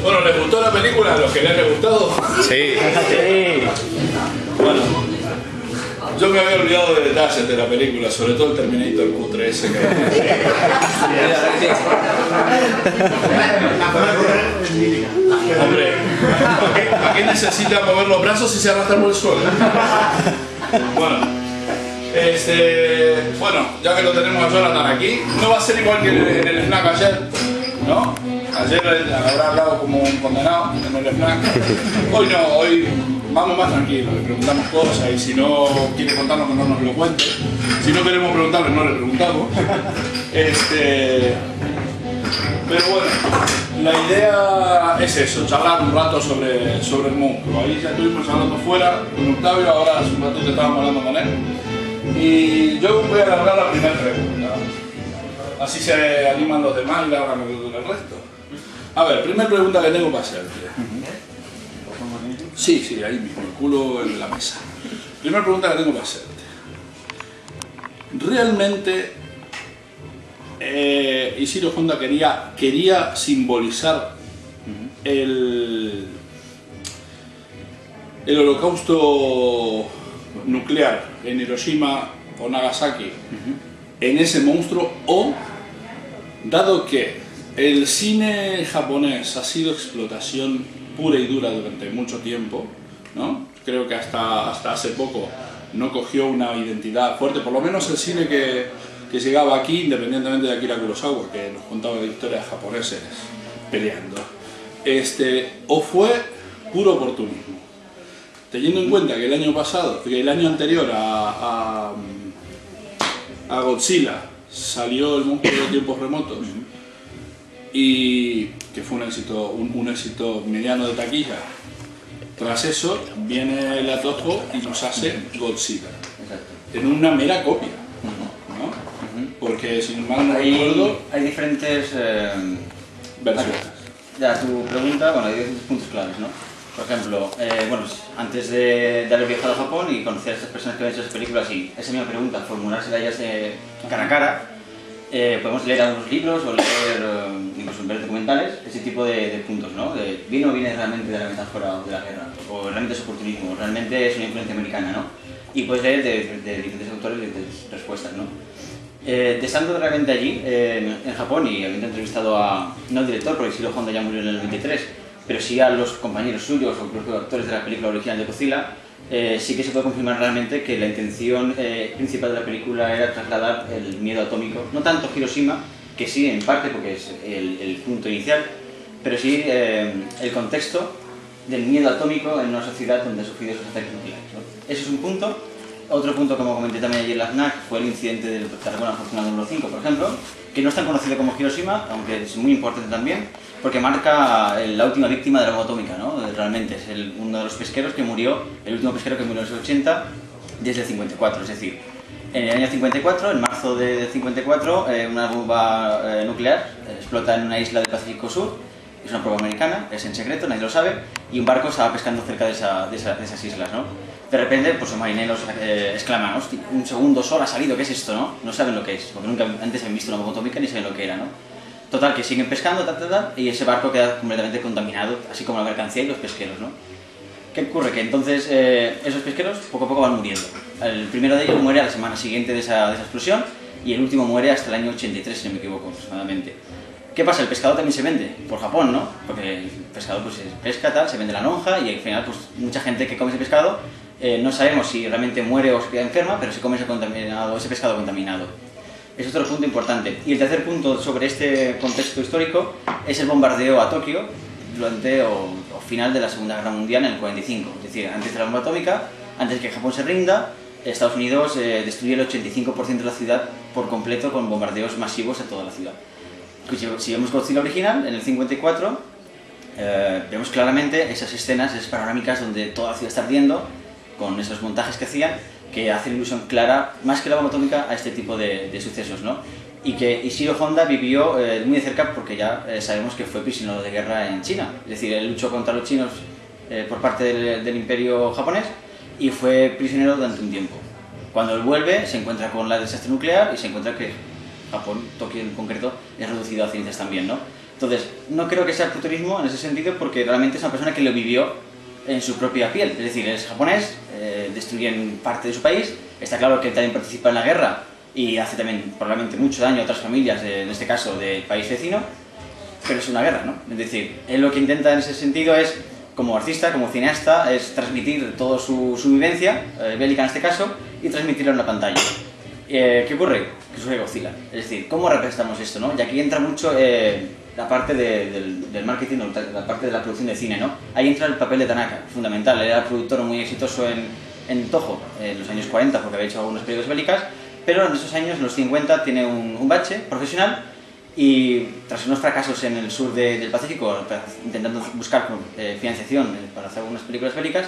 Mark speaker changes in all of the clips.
Speaker 1: Bueno, ¿les gustó la película? ¿A los que les ha gustado?
Speaker 2: Sí.
Speaker 1: Bueno, yo me había olvidado de detalles de la película, sobre todo el Terminator cutre ese que... Hombre, ¿a qué necesita mover los brazos si se arrastra por el suelo? Bueno, ya que lo tenemos a Jonathan aquí, no va a ser igual que en el FNAC ayer, ¿no? Ayer habrá hablado como un condenado en el FNAC. Hoy no, hoy vamos más tranquilos, le preguntamos cosas y si no quiere contarnos que no nos lo cuente. Si no queremos preguntarle, no le preguntamos. Pero bueno, la idea es eso, charlar un rato sobre el monstruo. Ahí ya estuvimos hablando fuera con Octavio, ahora hace un ratito estábamos hablando con él. Y yo voy a alargar la primera pregunta. Así se animan los demás y le hagan el resto. A ver, primera pregunta que tengo para hacerte. Sí, ahí mismo, el culo en la mesa. Primera pregunta que tengo para hacerte. ¿Realmente Ishiro Honda quería simbolizar el holocausto nuclear en Hiroshima o Nagasaki en ese monstruo, o dado que el cine japonés ha sido explotación pura y dura durante mucho tiempo, ¿no? Creo que hasta hace poco no cogió una identidad fuerte, por lo menos el cine que llegaba aquí, independientemente de Akira Kurosawa, que nos contaba de historias japoneses peleando, o fue puro oportunismo. Teniendo en cuenta que el año pasado, que el año anterior a Godzilla salió el monstruo de los tiempos remotos y que fue un éxito mediano de taquilla, tras eso viene el Atojo y nos hace Godzilla en una mera copia, ¿no? Porque si mal no recuerdo
Speaker 3: hay diferentes
Speaker 1: versiones.
Speaker 3: Ya, tu pregunta, bueno, hay diferentes puntos claves, ¿no? Por ejemplo, bueno, antes de haber viajado a Japón y conocer a estas personas que ven esas películas y esa misma pregunta, formulársela ellas cara a cara, podemos leer algunos libros o leer, incluso ver documentales, ese tipo de puntos, ¿no? ¿Viene o viene realmente de la metáfora de la guerra? ¿O realmente es oportunismo? ¿O realmente es una influencia americana, no? Y puedes leer de diferentes autores diferentes respuestas, ¿no? Estando realmente allí, en Japón, y habiendo entrevistado no al director, porque Ishiro Honda ya murió en el 93, pero sí a los compañeros suyos o los actores de la película original de Godzilla, sí que se puede confirmar realmente que la intención principal de la película era trasladar el miedo atómico, no tanto Hiroshima, que sí en parte porque es el punto inicial, pero sí el contexto del miedo atómico en una sociedad donde ha sufrido esos ataques nucleares, ¿no? Ese es un punto. Otro punto, como comenté también ayer en la FNAC, fue el incidente del Tarragona Afortunado número 5, por ejemplo, que no es tan conocido como Hiroshima, aunque es muy importante también, porque marca la última víctima de la bomba atómica, ¿no? Realmente es uno de los pesqueros que murió, el último pesquero que murió en los 80, desde el 54, es decir, en el año 54, en marzo del 54, una bomba nuclear explota en una isla del Pacífico Sur, es una prueba americana, es en secreto, nadie lo sabe, y un barco estaba pescando cerca de esas islas, ¿no? De repente, pues los marineros exclaman, hostia, un segundo sol ha salido, ¿qué es esto, no? No saben lo que es, porque nunca antes habían visto una bomba atómica ni saben lo que era, ¿no? Total, que siguen pescando, y ese barco queda completamente contaminado, así como la mercancía y los pesqueros, ¿no? ¿Qué ocurre? Que entonces esos pesqueros poco a poco van muriendo. El primero de ellos muere a la semana siguiente de esa explosión, y el último muere hasta el año 83, si no me equivoco, aproximadamente. ¿Qué pasa? El pescado también se vende por Japón, ¿no? Porque el pescado pues pesca, tal, se vende la lonja, y al final pues mucha gente que come ese pescado no sabemos si realmente muere o se queda enferma, pero se come ese pescado contaminado. Es otro punto importante. Y el tercer punto sobre este contexto histórico es el bombardeo a Tokio durante o final de la Segunda Guerra Mundial en el 45. Es decir, antes de la bomba atómica, antes de que Japón se rinda, Estados Unidos destruye el 85% de la ciudad por completo con bombardeos masivos a toda la ciudad. si vemos Godzilla original, en el 54, vemos claramente esas escenas, esas panorámicas donde toda la ciudad está ardiendo, con esos montajes que hacían, que hacen ilusión clara, más que la bomba atómica, a este tipo de sucesos, ¿no? Y que Ishiro Honda vivió muy de cerca porque ya sabemos que fue prisionero de guerra en China. Es decir, él luchó contra los chinos por parte del imperio japonés y fue prisionero durante un tiempo. Cuando él vuelve, se encuentra con la desastre nuclear y se encuentra que Japón, Tokio en concreto, es reducido a cenizas también, ¿no? Entonces, no creo que sea futurismo en ese sentido porque realmente es una persona que lo vivió en su propia piel. Es decir, es japonés, destruyen parte de su país, está claro que él también participa en la guerra y hace también probablemente mucho daño a otras familias, en este caso del país vecino, pero es una guerra, ¿no? Es decir, él lo que intenta en ese sentido es, como artista, como cineasta, es transmitir toda su vivencia, bélica en este caso, y transmitirlo en la pantalla. ¿Qué ocurre? Que surge Godzilla. Es decir, ¿cómo representamos esto, no? Y aquí entra mucho la parte del marketing, la parte de la producción de cine, ¿no? Ahí entra el papel de Tanaka, fundamental. Él era productor muy exitoso en Toho, en los años 40, porque había hecho algunas películas bélicas, pero en esos años, en los 50, tiene un bache profesional y tras unos fracasos en el sur del Pacífico, intentando buscar financiación para hacer algunas películas bélicas,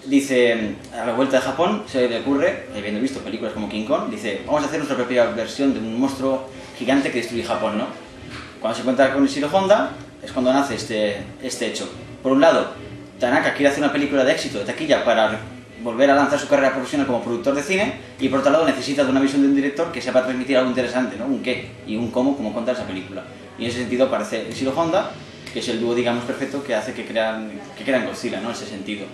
Speaker 3: dice, a la vuelta de Japón, se le ocurre, habiendo visto películas como King Kong, dice, vamos a hacer nuestra propia versión de un monstruo gigante que destruye Japón, ¿no? Cuando se encuentra con Ishiro Honda, es cuando nace este hecho. Por un lado, Tanaka quiere hacer una película de éxito, de taquilla, para volver a lanzar su carrera profesional como productor de cine, y por otro lado necesita de una visión de un director que sepa transmitir algo interesante, ¿no? Un qué y un cómo contar esa película. Y en ese sentido aparece Ishiro Honda, que es el dúo, digamos, perfecto que hace que crean Godzilla, ¿no? En ese sentido.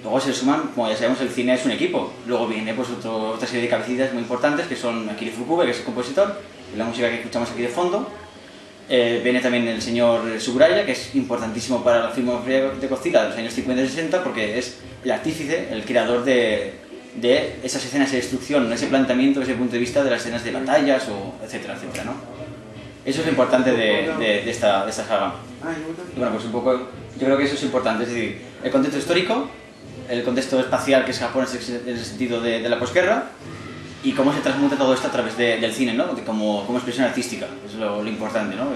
Speaker 3: Luego se le suman, como ya sabemos, el cine es un equipo. Luego viene pues otra serie de cabecillas muy importantes, que son Akira Ifukube, que es el compositor, y la música que escuchamos aquí de fondo. Viene también el señor Tsuburaya, que es importantísimo para la filmografía de Godzilla de los años 50 y 60, porque es el artífice, el creador de esas escenas de destrucción, ese planteamiento desde el punto de vista de las escenas de batallas, etcétera, etcétera, ¿no? Eso es lo importante de esta saga. Y bueno, pues un poco, yo creo que eso es importante, es decir, el contexto histórico, el contexto espacial que es Japón en el sentido de la posguerra, y cómo se transmuta todo esto a través del cine, ¿no? Como expresión artística, es lo importante, ¿no?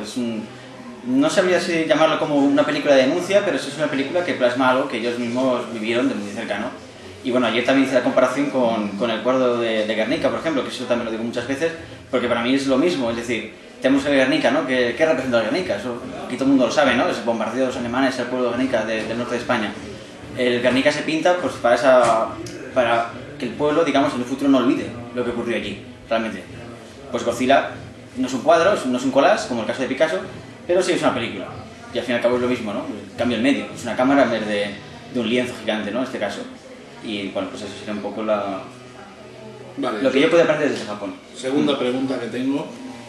Speaker 3: No sabría si llamarlo como una película de denuncia, pero eso es una película que plasma algo que ellos mismos vivieron de muy cerca, ¿no? Y bueno, ayer también hice la comparación con el cuadro de Guernica, por ejemplo, que eso también lo digo muchas veces, porque para mí es lo mismo, es decir, tenemos el Guernica, ¿no? ¿Qué representa el Guernica? Eso aquí todo el mundo lo sabe, ¿no? Es el bombardeo de los alemanes al pueblo de Guernica del norte de España. El Guernica se pinta pues para que el pueblo, digamos, en el futuro no olvide lo que ocurrió allí, realmente. Pues Godzilla no es un cuadro, no es un collage, como el caso de Picasso, pero sí es una película. Y al fin y al cabo es lo mismo, ¿no? Cambia el medio, es una cámara en vez de un lienzo gigante, ¿no? En este caso. Y bueno, pues eso sería un poco
Speaker 1: Vale,
Speaker 3: lo que yo puedo aprender desde Japón.
Speaker 1: Segunda pregunta que tengo,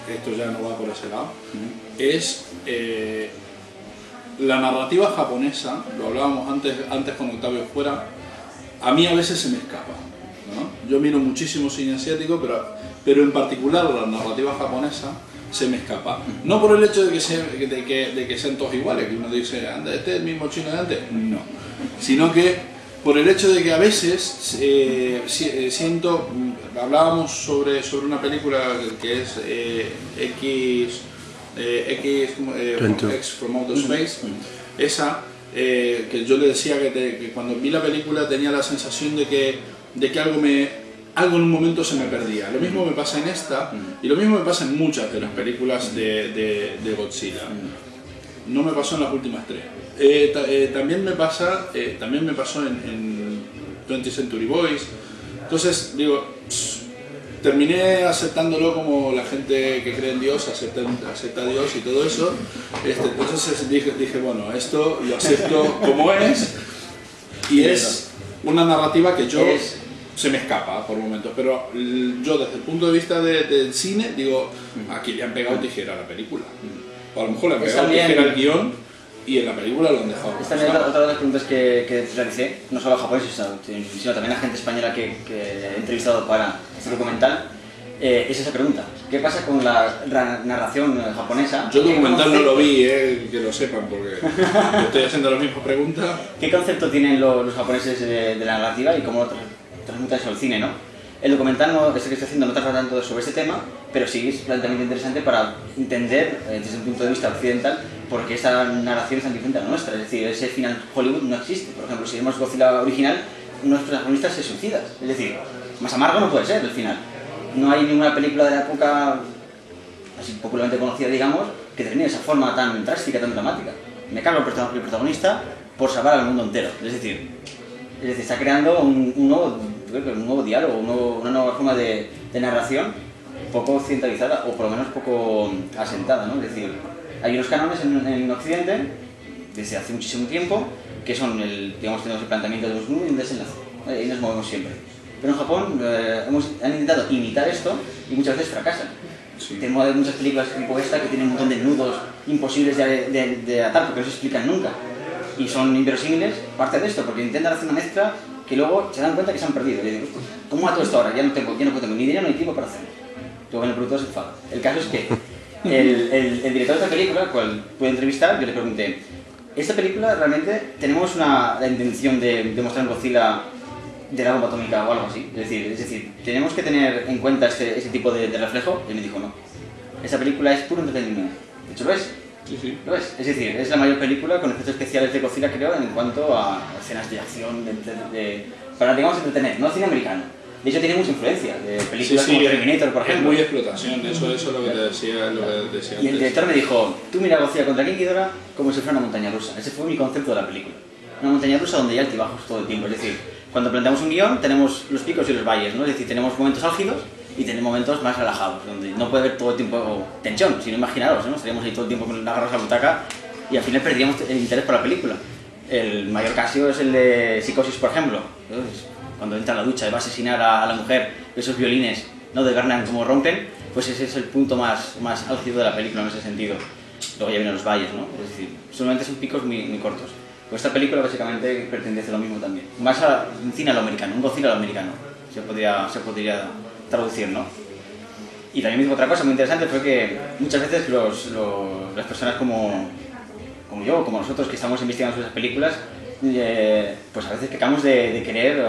Speaker 1: esto ya no va por ese lado, es la narrativa japonesa, lo hablábamos antes con Octavio fuera, a mí a veces se me escapa, ¿no? Yo miro muchísimo cine asiático, pero en particular la narrativa japonesa se me escapa. No por el hecho de que sean todos iguales, que uno dice, anda, este es el mismo chino de antes, no. Sino que por el hecho de que a veces siento, hablábamos sobre una película que es X from Outer Space, esa que yo le decía que cuando vi la película tenía la sensación de que algo en un momento se me perdía. Lo mismo me pasa en esta y lo mismo me pasa en muchas de las películas de Godzilla. No me pasó en las últimas tres. También me pasó en 20th Century Boys. Entonces digo, terminé aceptándolo como la gente que cree en Dios acepta a Dios y todo eso. Entonces dije, bueno, esto lo acepto como es, y es una narrativa que se me escapa por momentos, pero yo desde el punto de vista del cine digo, aquí le han pegado tijera a la película, o a lo mejor le han pegado tijera al guión y en la película lo han dejado.
Speaker 3: Esta es otra de las preguntas que realicé, no solo a japoneses, sino también a gente española que he entrevistado para este documental. Es esa pregunta, ¿qué pasa con la narración japonesa?
Speaker 1: Yo el documental no lo vi, que lo sepan, porque yo estoy haciendo la misma pregunta.
Speaker 3: ¿Qué concepto tienen los japoneses de la narrativa y cómo lo transmutan eso al cine, no? El documental, este que estoy haciendo, no trata tanto sobre este tema, pero sí es planteamiento interesante para entender, desde un punto de vista occidental, por qué esta narración es tan diferente a la nuestra. Es decir, ese final Hollywood no existe. Por ejemplo, si vemos Godzilla original, uno de los protagonistas se suicida. Es decir, más amargo no puede ser el final. No hay ninguna película de la época, así popularmente conocida, digamos, que termine de esa forma tan drástica, tan dramática. Me cargo el protagonista por salvar al mundo entero. Es decir, está creando un nuevo diálogo, una nueva forma de narración poco occidentalizada, o por lo menos poco asentada, ¿no? Es decir, hay unos cánones en Occidente, desde hace muchísimo tiempo, que son tenemos el planteamiento de los nudos y un desenlace, ¿vale? Y nos movemos siempre. Pero en Japón han intentado imitar esto y muchas veces fracasan. Sí. Tenemos muchas películas tipo esta que tienen un montón de nudos imposibles de atar porque no se explican nunca. Y son inverosímiles parte de esto, porque intentan hacer una mezcla que luego se dan cuenta que se han perdido. Y digo, ¿cómo hago esto ahora? Ya no tengo ni dinero ni tiempo para hacerlo. Luego en el productor se enfada. El caso es que el director de esta película, al cual pude entrevistar, yo le pregunté, ¿esta película realmente tenemos la intención de mostrar un Godzilla de la bomba atómica o algo así? Es decir, ¿tenemos que tener en cuenta ese tipo de reflejo? Y él me dijo, no. Esta película es puro entretenimiento. De hecho, lo es.
Speaker 1: Sí.
Speaker 3: ¿Lo es? Es decir, es la mayor película con efectos especiales de Godzilla, creo, en cuanto a escenas de acción, para, digamos, entretener, no cine americano. De hecho, tiene mucha influencia de películas como Terminator, por ejemplo.
Speaker 1: Es muy explotación, eso es lo que te decía,
Speaker 3: Y el director me dijo, tú mira Godzilla contra King Ghidorah como si fuera una montaña rusa. Ese fue mi concepto de la película. Una montaña rusa donde hay altibajos todo el tiempo. Es decir, cuando planteamos un guión tenemos los picos y los valles, ¿no? Es decir, tenemos momentos álgidos y tenemos momentos más relajados, donde no puede haber todo el tiempo tensión, sino imaginaros, ¿no? Estaríamos ahí todo el tiempo con la garra a la butaca y al final perderíamos el interés por la película. El mayor caso es el de Psicosis, por ejemplo. Cuando entra a la ducha y va a asesinar a la mujer, esos violines, ¿no? De Garland como rompen, pues ese es el punto más álgido de la película en ese sentido. Luego ya vienen los valles, ¿no? Es decir, solamente son picos muy cortos. Pues esta película básicamente pretende hacer lo mismo también. Más a un cine a lo americano, un Godzilla a lo americano. Se podría traducir, ¿no? Y también me dijo otra cosa muy interesante, fue que muchas veces las personas como yo, como nosotros que estamos investigando sobre esas películas, pues a veces pecamos de querer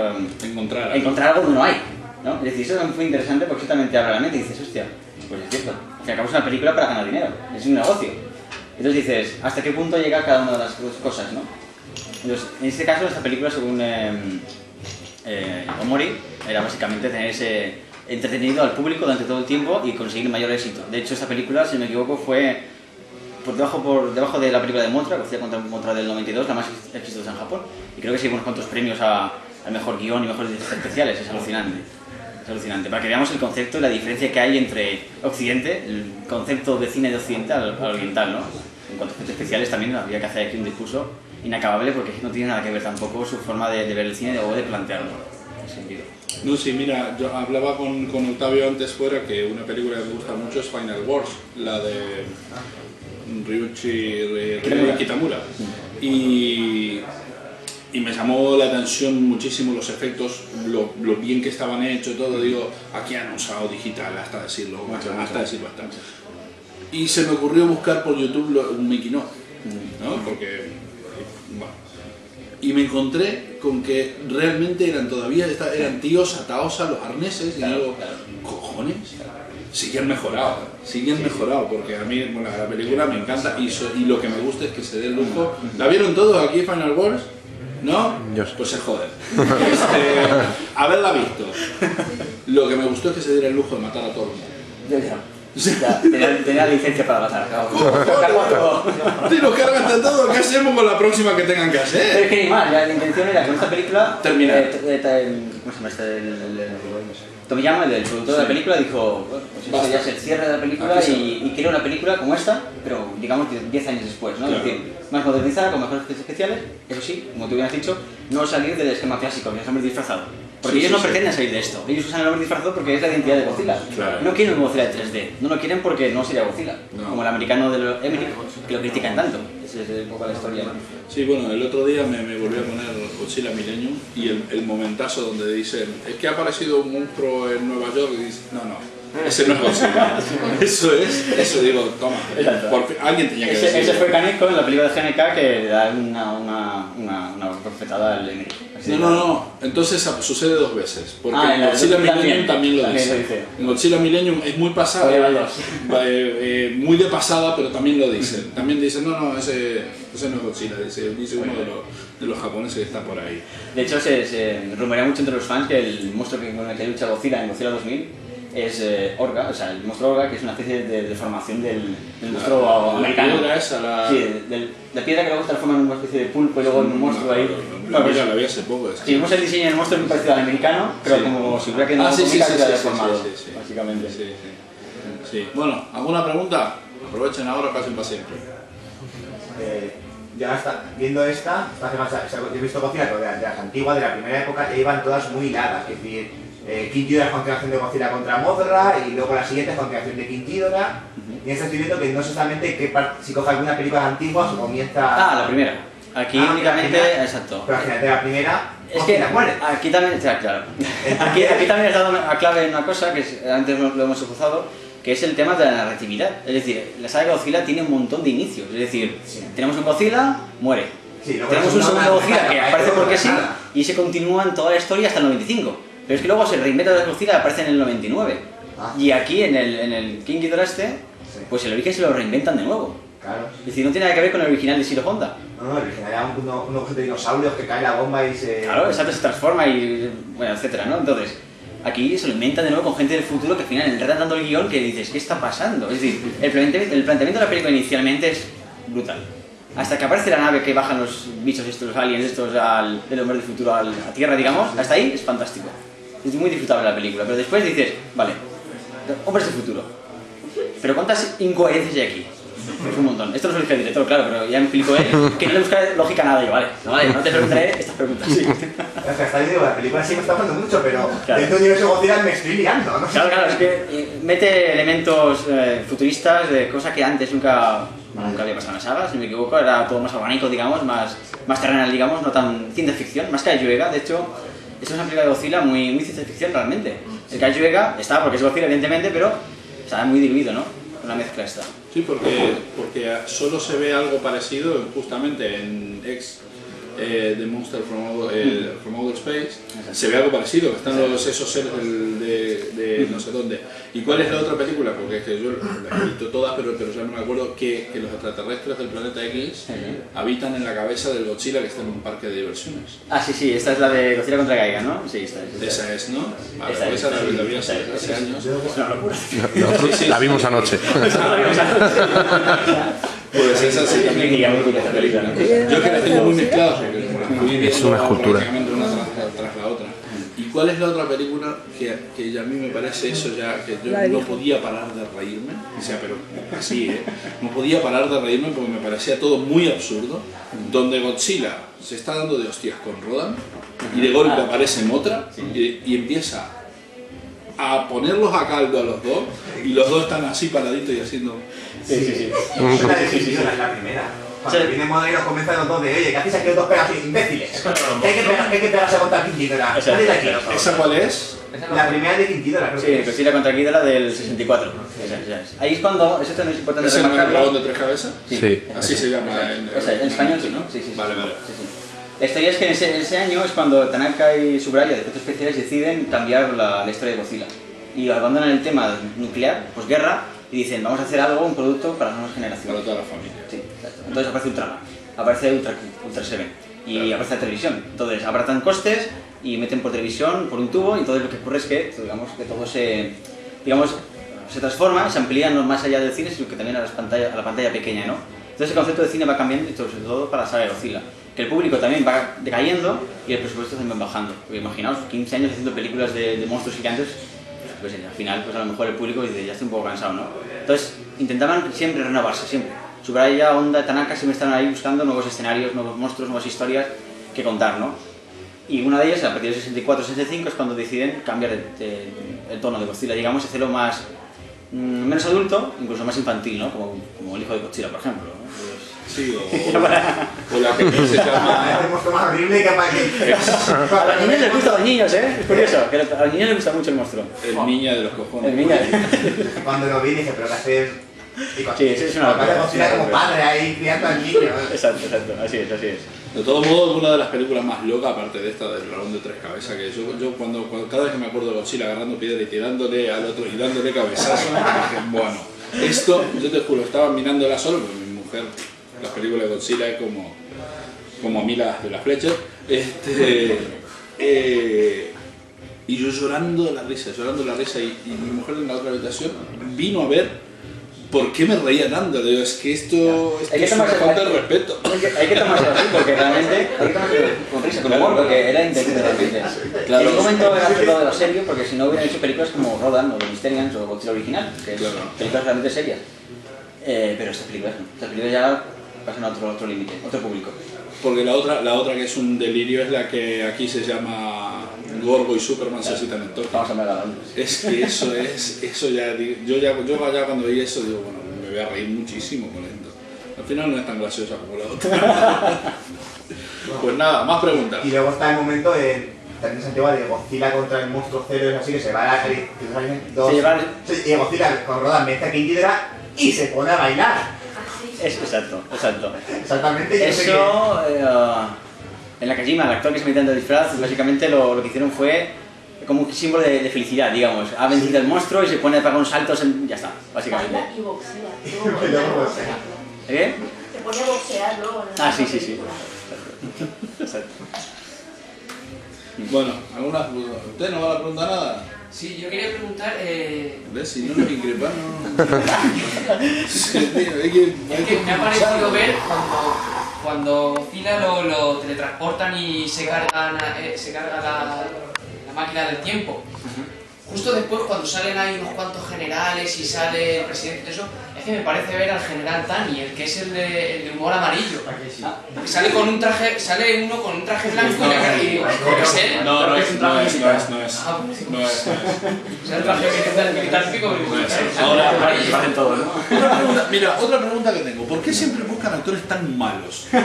Speaker 3: encontrar algo donde no hay, ¿no? Es decir, eso es muy interesante porque eso también te abre la mente y dices, hostia, pues es cierto, al fin y al cabo es una película para ganar dinero, es un negocio. Entonces dices, ¿hasta qué punto llega cada una de las cosas, no? Entonces, en este caso, esta película, según Omori, era básicamente tener ese entretenido al público durante todo el tiempo y conseguir mayor éxito. De hecho, esta película, si no me equivoco, fue por debajo de la película de Mothra, Godzilla contra Mothra del 92, la más exitosa en Japón. Y creo que sí, unos cuantos premios al mejor guión y mejores efectos especiales. Es alucinante. Es alucinante. Para que veamos el concepto y la diferencia que hay entre Occidente, el concepto de cine de Occidente al oriental, ¿no? En cuanto a efectos especiales también habría que hacer aquí un discurso inacabable porque no tiene nada que ver tampoco su forma de ver el cine o de plantearlo. En ese sentido.
Speaker 1: No, sí, mira, yo hablaba con Octavio antes fuera que una película que me gusta mucho es Final Wars, la de Ryuichi Kitamura. Y me llamó la atención muchísimo los efectos, lo bien que estaban hechos y todo. Digo, aquí han usado digital hasta decirlo bastante. Y se me ocurrió buscar por YouTube un making of, ¿no? Porque, bueno, y me encontré con que realmente eran tíos atados a los arneses y digo, cojones, siguen mejorado, porque a mí la película me encanta y lo que me gusta es que se dé el lujo. ¿La vieron todos aquí Final Wars? ¿No? Pues se joden. Haberla visto. Lo que me gustó es que se diera el lujo de matar a todo el mundo.
Speaker 3: Tenía licencia para matar.
Speaker 1: Si nos cargan de todo, ¿qué hacemos con la próxima que tengan que hacer?
Speaker 3: Pero es que ni más, la intención era con esta película
Speaker 1: terminar.
Speaker 3: ¿Cómo se llama Tomiyama, el productor de la película, dijo, pues esto ya es el cierre de la película y quiere una película como esta, pero digamos 10 años después, ¿no? Claro. Es decir, más modernizada, con mejores efectos especiales, eso sí, como tú bien has dicho, no salir del esquema clásico, que es hombre disfrazado. Porque ellos no pretenden salir de esto, ellos usan el hombre disfrazado porque es la identidad de Godzilla.
Speaker 1: Claro.
Speaker 3: No quieren un Godzilla de 3D, no lo quieren porque no sería Godzilla, como el americano de Emmerich, que lo critican tanto. Esa es un poco la historia, ¿no?
Speaker 1: Sí, bueno, el otro día me volví a poner Godzilla Millennium y el momentazo donde dicen, es que ha aparecido un monstruo en Nueva York y dice, no, ese no es Godzilla. Eso digo, toma, alguien tenía que decirlo.
Speaker 3: Ese fue Kaneko en la película de GNK que da una bofetada al Emmerich.
Speaker 1: No. Entonces sucede dos veces. Porque
Speaker 3: en
Speaker 1: en Godzilla Millennium también lo dice.
Speaker 3: dice.
Speaker 1: En Godzilla Millennium es muy pasada. Muy de pasada, pero también lo dice. También dice, no, ese no es Godzilla, dice uno de los japoneses que está por ahí.
Speaker 3: De hecho, se rumorea mucho entre los fans que el monstruo con el que lucha Godzilla en Godzilla 2000 es Orga, o sea, el monstruo Orga, que es una especie de deformación del monstruo americano.
Speaker 1: La piedra esa,
Speaker 3: Sí, la piedra que luego se transforma en una especie de pulpo y luego en un monstruo ahí.
Speaker 1: La vi hace poco.
Speaker 3: Si vemos el diseño del monstruo es muy parecido al americano, pero como si hubiera quedado deformado, básicamente.
Speaker 1: Sí. Bueno, ¿alguna pregunta? Aprovechen ahora, pasen para siempre.
Speaker 2: Ya está, viendo esta, he visto Godzilla, pero de las antiguas, de la primera época, ya iban todas muy hiladas, es decir, King Ghidorah es continuación de Godzilla contra Mothra, y luego la siguiente es continuación de King Ghidorah, y en este estoy viendo que no sé exactamente si coge alguna película antigua o comienza...
Speaker 3: La primera. Aquí únicamente, exacto.
Speaker 2: Pero al final de la primera,
Speaker 3: es que aquí también, claro. Aquí también has dado a clave en una cosa que antes lo hemos esbozado, que es el tema de la narratividad. Es decir, la saga de Godzilla tiene un montón de inicios. Es decir, tenemos un Godzilla, muere. Tenemos un segundo Godzilla que aparece porque sí, y se continúa en toda la historia hasta el 95. Pero es que luego se reinventa de Godzilla y aparece en el 99. Y aquí, en el King Ghidorah pues el origen se lo reinventan de nuevo.
Speaker 2: Claro.
Speaker 3: Es decir, no tiene nada que ver con el original de Shiro Honda.
Speaker 2: No, el original era un objeto de dinosaurios que cae la bomba y se...
Speaker 3: Claro, exacto, se transforma y... bueno, etcétera, ¿no? Entonces, aquí se lo inventan de nuevo con gente del futuro que al final enredan tanto el guión que dices, ¿qué está pasando? Es decir, el planteamiento de la película inicialmente es brutal. Hasta que aparece la nave que bajan los bichos estos, los aliens estos del hombre del futuro a Tierra, digamos, hasta ahí es fantástico. Es muy disfrutable la película, pero después dices, vale, hombres del futuro. Pero ¿cuántas incoherencias hay aquí? Es un montón. Esto no se lo dice el director, claro, pero ya me explicó él que no le busca lógica a nada. Yo, vale, no te preguntaré estas preguntas. Sí.
Speaker 2: Es que hasta ahí digo, la película sí me está gustando mucho, pero dentro del universo Godzilla me estoy liando, ¿no?
Speaker 3: Claro, es que mete elementos futuristas de cosas que antes nunca había pasado en la saga, si no me equivoco, era todo más orgánico, digamos, más terrenal, digamos, no tan ciencia ficción, más que Ayuega. De hecho, es una película de Godzilla muy ciencia ficción realmente. El Ayuega está porque es Godzilla, evidentemente, pero está muy diluido, ¿no? Una mezcla esta.
Speaker 1: Sí, porque solo se ve algo parecido justamente en The Monster from Outer Space. Se ve algo parecido, que están esos seres de no sé dónde. ¿Y cuál es la otra película? Porque es que yo las he visto todas, pero ya no me acuerdo que los extraterrestres del planeta X habitan en la cabeza del Godzilla que está en un parque de diversiones.
Speaker 3: Sí, esta es la de Godzilla contra Gaiga, ¿no? Sí, esta es.
Speaker 1: Esa es, ¿no? Vale, esa la vi hace años.
Speaker 4: Nosotros la vimos anoche.
Speaker 1: Pues esa sí también. Yo que las tengo muy mezcladas porque
Speaker 4: es una escultura.
Speaker 1: Una tras la otra. ¿Y cuál es la otra película que ya a mí me parece eso ya, que yo no podía parar de reírme? O sea, pero así, no podía parar de reírme porque me parecía todo muy absurdo, donde Godzilla se está dando de hostias con Rodan y de golpe aparece Mothra y empieza a ponerlos a caldo a los dos y los dos están así paraditos y haciendo...
Speaker 2: Sí. Es la primera. Cuando viene Mothra y los convence a los dos de, oye, ¿qué hacéis aquí los dos pegados imbéciles? Hay que pegarse contra King Ghidorah.
Speaker 1: ¿Esa cuál es?
Speaker 2: La primera de King Ghidorah, creo que es.
Speaker 3: Godzilla contra Ghidorah del 64. Ahí es cuando, eso también es importante remarcarlo.
Speaker 1: ¿Es el dragón de tres cabezas?
Speaker 3: Sí.
Speaker 1: Así se llama
Speaker 3: en español, sí, ¿no? Sí.
Speaker 1: Vale.
Speaker 3: La historia es que en ese año es cuando Tanaka y Subraya, de efectos especiales, deciden cambiar la historia de Godzilla. Y abandonan el tema nuclear, posguerra, y dicen, vamos a hacer algo, un producto para las nuevas generaciones.
Speaker 1: Para toda la familia.
Speaker 3: Sí, exacto. Entonces aparece Ultraman, aparece Ultra Seven y aparece la televisión. Entonces abaratan costes y meten por televisión, por un tubo, y entonces lo que ocurre es que, digamos, que todo se transforma, se amplía no más allá del cine, sino que también a la pantalla pequeña, ¿no? Entonces el concepto de cine va cambiando, y sobre todo para la saga de Godzilla. Que el público también va decayendo y el presupuesto también va bajando. Porque imaginaos, 15 años haciendo películas de monstruos gigantes, pues al final pues a lo mejor el público dice, ya estoy un poco cansado, ¿no? Entonces intentaban siempre renovarse, siempre. Subraya, Honda, Tanaka siempre estaban ahí buscando nuevos escenarios, nuevos monstruos, nuevas historias que contar, ¿no? Y una de ellas, a partir del 64-65, es cuando deciden cambiar el tono de Godzilla, digamos, y hacerlo más menos adulto, incluso más infantil, ¿no? Como el hijo de Godzilla, por ejemplo, ¿no? Pues,
Speaker 1: sí, o la que se llama...
Speaker 2: Es el monstruo más horrible que para que...
Speaker 3: A los niños les gusta a los niños, ¿eh? Es curioso, que a los niños les gusta mucho el monstruo.
Speaker 1: El niña de los cojones.
Speaker 3: El niña.
Speaker 2: Cuando lo vi dije, pero ¿qué haces?
Speaker 3: Sí, es una locura.
Speaker 2: Godzilla como padre ahí criando al niño.
Speaker 3: Exacto, así es.
Speaker 1: De todos modos, una de las películas más locas, aparte de esta del dragón de tres cabezas, que yo cuando cada vez que me acuerdo de Godzilla agarrando piedra y tirándole al otro y dándole cabezazos, dije, bueno, esto, yo te juro, estaba mirándola solo, porque mi mujer, las películas de Godzilla es como a mí las de las flechas, y yo llorando de la risa, y mi mujer en la otra habitación vino a ver por qué me reía tanto. Le digo, es que esto es una falta de respeto.
Speaker 3: Hay que tomárselo así, porque realmente hay que tomárselo con risa, con humor, porque era intenso realmente. Claro. Y en un momento era hacerlo de lo serio, porque si no hubieran hecho películas como Rodan o The Mysterians o Godzilla original, que es películas realmente serias. Pero estas películas no. Estas películas ya pasan a otro límite, otro público.
Speaker 1: Porque la otra que es un delirio es la que aquí se llama Gorgo y Superman se citan en Tokio.
Speaker 3: Vamos a ver
Speaker 1: Es que eso ya, yo ya cuando vi eso digo, bueno, me voy a reír muchísimo con esto. Al final no es tan graciosa como la otra. Pues nada, más preguntas.
Speaker 2: Y luego está el momento también se antigua de Godzilla contra el monstruo cero, es así que se va a la y Godzilla con Rodan mete a King Ghidorah y se pone a bailar.
Speaker 3: Exacto.
Speaker 2: Exactamente.
Speaker 3: Eso, en la Kojima, el actor que se mete en el disfraz, básicamente lo que hicieron fue como un símbolo de felicidad, digamos. Ha vencido el monstruo y se pone a pegar unos saltos, ya está, básicamente.
Speaker 5: Baila y boxea.
Speaker 3: ¿Eh?
Speaker 5: Se pone a boxear luego.
Speaker 3: Ah, sí. Exacto.
Speaker 1: Bueno, ¿usted no va a preguntar nada?
Speaker 6: Sí, yo quería preguntar...
Speaker 1: ¿Ves? Si no nos increpan, no... Sí,
Speaker 6: es que me ha parecido ver cuando Godzilla lo teletransportan y se carga la máquina del tiempo. Justo después, cuando salen ahí unos cuantos generales y sale el presidente y todo eso, es que me parece ver al general Tani, el que es el de humor amarillo. Que sale uno con un traje blanco y digo, ¿es él?
Speaker 1: No es.
Speaker 6: Es el traje militar típico.
Speaker 3: Ahora parecen todos, ¿no?
Speaker 1: Otra pregunta que tengo. ¿Por qué siempre buscan actores tan malos? No,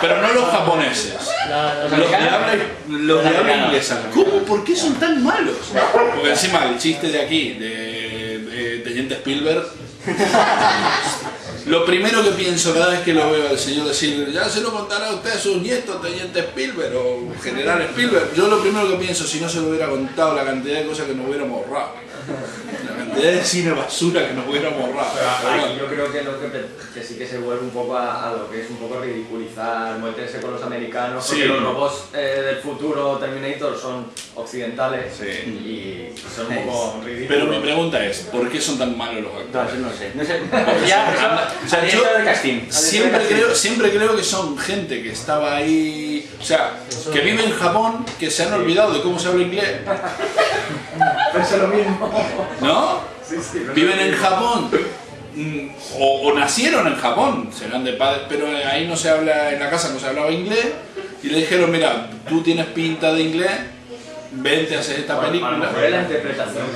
Speaker 1: pero no los japoneses. Los de habla inglesa. ¿Cómo? ¿Por qué son tan malos? Porque encima el chiste de aquí, de Teniente Spielberg, lo primero que pienso cada vez que lo veo al señor decir, ya se lo contará usted a sus nietos, Teniente Spielberg o General Spielberg, yo lo primero que pienso, si no se lo hubiera contado, la cantidad de cosas que nos hubiéramos ahorrado. La cantidad de cine basura que nos hubiéramos ahorrado.
Speaker 7: Aquí yo creo que sí que se vuelve un poco a lo que es un poco ridiculizar, meterse con los americanos, porque
Speaker 1: sí,
Speaker 7: los robots del futuro Terminator son occidentales y son un poco ridículos.
Speaker 1: Pero mi pregunta es, ¿por qué son tan malos los actores?
Speaker 3: No sé. Yo de casting.
Speaker 1: Siempre creo que son gente que estaba ahí, o sea, que vive en Japón, que se han olvidado de cómo se habla inglés.
Speaker 7: Pero es lo mismo.
Speaker 1: ¿No?
Speaker 7: Sí,
Speaker 1: Viven en Japón o nacieron en Japón, serán de padres, pero ahí no se habla, en la casa no se hablaba inglés y le dijeron, mira, tú tienes pinta de inglés, vente a hacer esta película.
Speaker 7: A lo mejor es la interpretación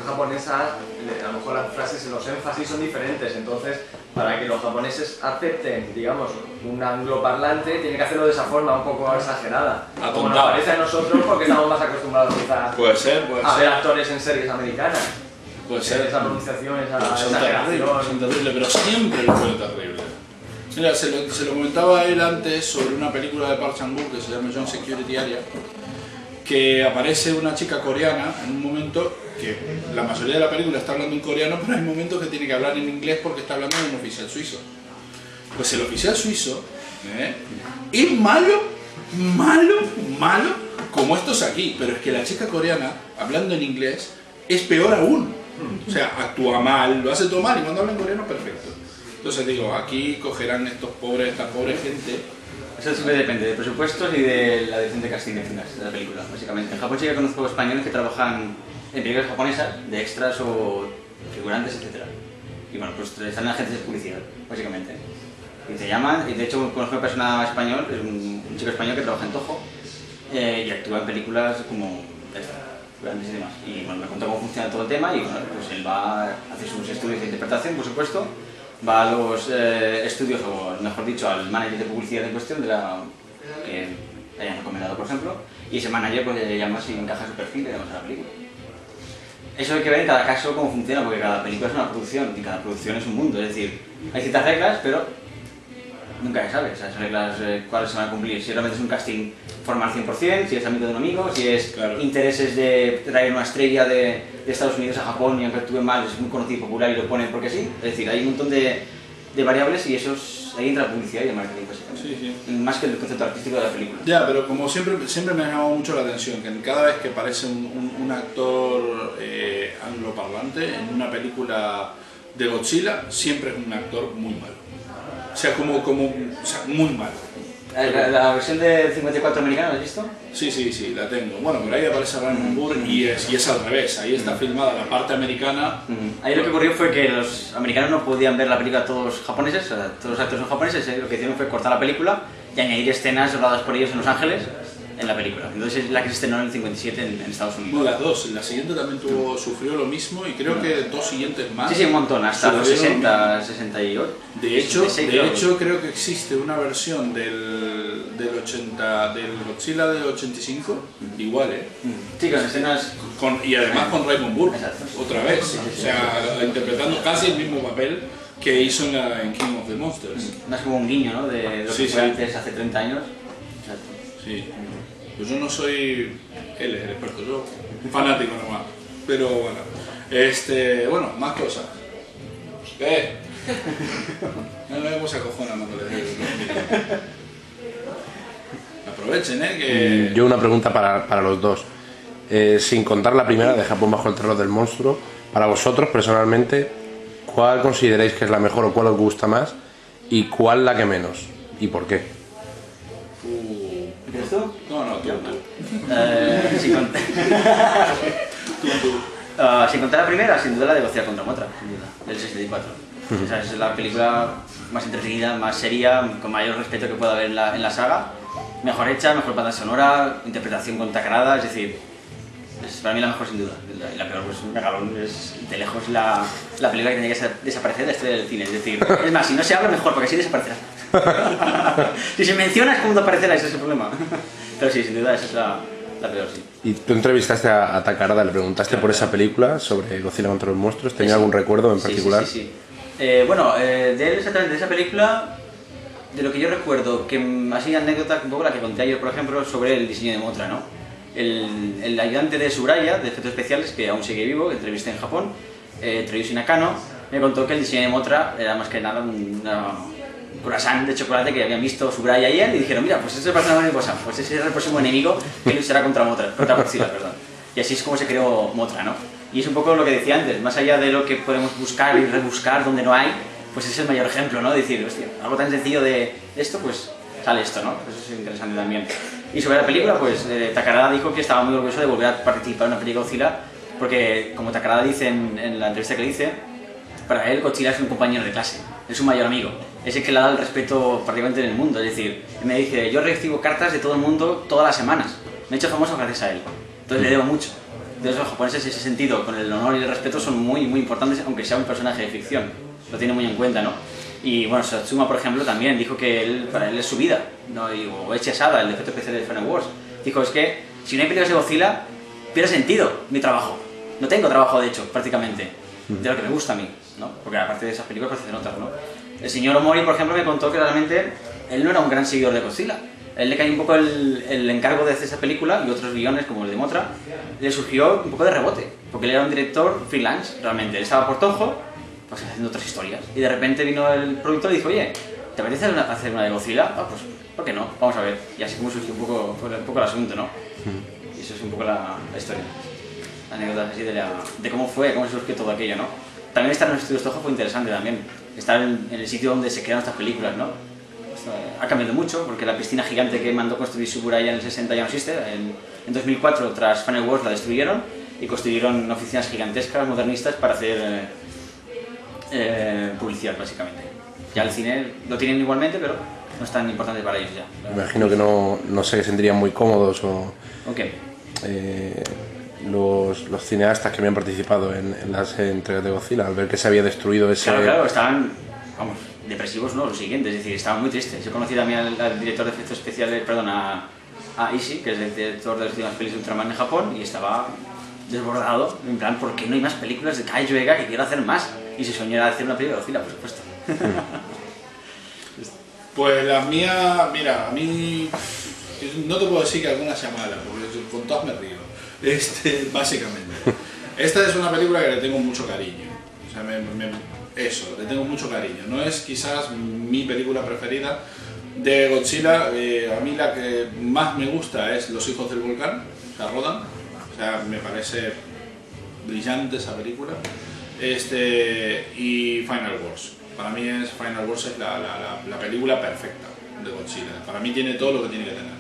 Speaker 7: japonesa, a lo mejor las frases y los énfasis son diferentes, entonces para que los japoneses acepten, digamos, un angloparlante, tiene que hacerlo de esa forma un poco exagerada. Como nos parece a nosotros porque estamos más acostumbrados quizás a ver actores en series americanas.
Speaker 1: Puede ser.
Speaker 7: Esa pronunciación, esa
Speaker 1: son
Speaker 7: exageración.
Speaker 1: terribles, pero siempre lo fue terrible. Mira, se lo comentaba a él antes sobre una película de Park Chan-wook que se llama John Security Area, que aparece una chica coreana en un momento que la mayoría de la película está hablando en coreano, pero hay momentos que tiene que hablar en inglés porque está hablando de un oficial suizo. Pues el oficial suizo es malo como estos aquí, pero es que la chica coreana hablando en inglés es peor aún. O sea, actúa mal, lo hace todo mal y cuando habla en coreano perfecto. Entonces digo, aquí cogerán esta pobre gente.
Speaker 3: Eso siempre depende de presupuestos y de la dirección de casting de la película, básicamente. En Japón sí que conozco españoles que trabajan en películas japonesas de extras o figurantes, etc. Y bueno, pues están en agencias de publicidad, básicamente. Y te llaman, y de hecho conozco a una persona español, es un chico español que trabaja en Toho y actúa en películas como figurantes y demás. Y bueno, me contó cómo funciona todo el tema y bueno, pues él va a hacer sus estudios de interpretación, por supuesto. Va a los estudios, o mejor dicho, al manager de publicidad en cuestión, de la que hayan recomendado, por ejemplo, y ese manager pues le llama si encaja su perfil, digamos, a la película. Eso hay que ver en cada caso cómo funciona, porque cada película es una producción, y cada producción es un mundo, es decir, hay ciertas reglas, pero nunca se sabe esas reglas cuáles se van a cumplir. Si realmente es un casting formal 100%, si es amigo de un amigo, si es intereses de traer una estrella de Estados Unidos a Japón y aunque actúe mal es muy conocido y popular y lo ponen porque sí. Es decir, hay un montón de variables y ahí entra la publicidad y el marketing, básicamente. Sí. Más que el concepto artístico de la película.
Speaker 1: Ya, pero como siempre me ha llamado mucho la atención que cada vez que aparece un actor angloparlante en una película de Godzilla, siempre es un actor muy malo. O sea, muy malo.
Speaker 3: ¿La versión del 54 americana la has visto?
Speaker 1: Sí, la tengo. Bueno, pero ahí aparece Raymond Burr y es al revés. Ahí está filmada la parte americana.
Speaker 3: Ahí lo que ocurrió fue que los americanos no podían ver la película todos japoneses, o sea, todos los actores son japoneses, lo que hicieron fue cortar la película y añadir escenas rodadas por ellos en Los Ángeles en la película. Entonces es la que se estrenó en el 57 en Estados Unidos.
Speaker 1: No, las dos. La siguiente también sufrió lo mismo y creo que dos siguientes más.
Speaker 3: Sí, un montón, hasta los 60, 68.
Speaker 1: De hecho, creo que existe una versión del Godzilla del 85, igual,
Speaker 3: Sí, con escenas...
Speaker 1: y además con Raymond Burr,
Speaker 3: Exacto.
Speaker 1: otra vez. O sea, interpretando casi el mismo papel que hizo en King of the Monsters.
Speaker 3: Más como un guiño, ¿no? De lo que fue antes, hace 30 años. Exacto.
Speaker 1: Sí. Pues yo no soy... Él es el experto, yo fanático nomás. Pero bueno, más cosas. ¿Qué? No me se acojona cuando le digo. Aprovechen, que...
Speaker 4: Yo una pregunta para los dos. Sin contar la primera de Japón bajo el terror del monstruo, para vosotros personalmente, ¿cuál consideráis que es la mejor o cuál os gusta más? ¿Y cuál la que menos? ¿Y por qué?
Speaker 3: ¿Empiezas tú?
Speaker 1: No, tú.
Speaker 3: Sin contar la primera, sin duda la de Godzilla contra Mothra, sin duda, del 64. Esa es la película más entretenida, más seria, con mayor respeto que pueda haber en la saga. Mejor hecha, mejor banda sonora, interpretación con Takarada, es decir, es para mí la mejor sin duda. Y la peor, pues un megalón, es de lejos la película que tendría que desaparecer de la historia del cine. Es decir, es más, si no se habla mejor, porque así desaparecerá. Si se menciona es como aparecerá, ese es el problema. Pero sí, sin duda esa es la peor, sí.
Speaker 4: ¿Y tú entrevistaste a Takarada, le preguntaste por esa película sobre Godzilla contra los monstruos? ¿Tenía algún recuerdo en particular?
Speaker 3: Sí. Bueno, de él exactamente, de esa película, de lo que yo recuerdo, que así anécdota un poco la que conté ayer, por ejemplo, sobre el diseño de Mothra, ¿no? El ayudante de Tsuraya, de efectos especiales, que aún sigue vivo, que entrevisté en Japón, Toyoshi Nakano, me contó que el diseño de Mothra era más que nada un croissant de chocolate que habían visto Tsuraya y él, y dijeron, mira, pues ese es el cosa, pues ese es el próximo enemigo que luchará contra Godzilla, perdón. Y así es como se creó Mothra, ¿no? Y es un poco lo que decía antes, más allá de lo que podemos buscar y rebuscar donde no hay, pues es el mayor ejemplo, ¿no? Decir, hostia, algo tan sencillo de esto, pues sale esto, ¿no? Eso es interesante también. Y sobre la película, pues Takarada dijo que estaba muy orgulloso de volver a participar en una película de Godzilla, porque como Takarada dice en la entrevista que le hice, para él Godzilla es un compañero de clase, es un mayor amigo, es el que le da el respeto prácticamente en el mundo. Es decir, él me dice, yo recibo cartas de todo el mundo todas las semanas, me he hecho famoso gracias a él, entonces le debo mucho. Entonces los japoneses en ese sentido, con el honor y el respeto, son muy importantes, aunque sea un personaje de ficción, lo tiene muy en cuenta, ¿no? Y bueno, Satsuma, por ejemplo, también dijo que para él es su vida, ¿no? O Echi Asada, el efecto especial de Final Wars, dijo, es que si no hay películas de Godzilla, pierde sentido mi trabajo. No tengo trabajo, de hecho, prácticamente, de lo que me gusta a mí, ¿no? Porque aparte de esas películas, pues hacen otras, ¿no? El señor Omori, por ejemplo, me contó que realmente él no era un gran seguidor de Godzilla. Él le cayó un poco el encargo de hacer esa película y otros guiones como el de Mothra, le surgió un poco de rebote, porque él era un director freelance, realmente. Él estaba por Toho, pues haciendo otras historias, y de repente vino el productor y dijo, oye, ¿te apetece hacer una de Godzilla? Ah, pues, ¿por qué no? Vamos a ver. Y así como surgió un poco el asunto, ¿no? Y eso es un poco la historia. Anécdotas así de cómo surgió todo aquello, ¿no? También estar en los estudios Toho fue interesante también. Estar en el sitio donde se crearon estas películas, ¿no? Ha cambiado mucho, porque la piscina gigante que mandó construir Tsuraya en el 60 ya no existe. En 2004, tras Final Wars, la destruyeron y construyeron oficinas gigantescas, modernistas, para hacer publicidad, básicamente. Ya el cine lo tienen igualmente, pero no es tan importante para ellos ya.
Speaker 4: Me imagino que no se sentirían muy cómodos o...
Speaker 3: Okay.
Speaker 4: Los cineastas que habían participado en las entregas de Godzilla, al ver que se había destruido ese...
Speaker 3: Claro, estaban, vamos, depresivos, ¿no? Lo siguiente, es decir, estaban muy tristes. Yo conocí también al director de efectos especiales, perdón, a Ishii, que es el director de las últimas películas de Ultraman en Japón, y estaba desbordado, en plan, ¿por qué no hay más películas de Kaiju Ega que quiero hacer más? Y su sueño era hacer una película de Godzilla, por supuesto.
Speaker 1: Pues la mía, mira, a mí no te puedo decir que alguna sea mala, porque con todas me río, básicamente. Esta es una película que le tengo mucho cariño, o sea, eso, le tengo mucho cariño. No es quizás mi película preferida de Godzilla, a mí la que más me gusta es Los hijos del volcán, o sea, Rodan, o sea, me parece brillante esa película, y Final Wars. Para mí Final Wars es la película perfecta de Godzilla. Para mí tiene todo lo que tiene que tener.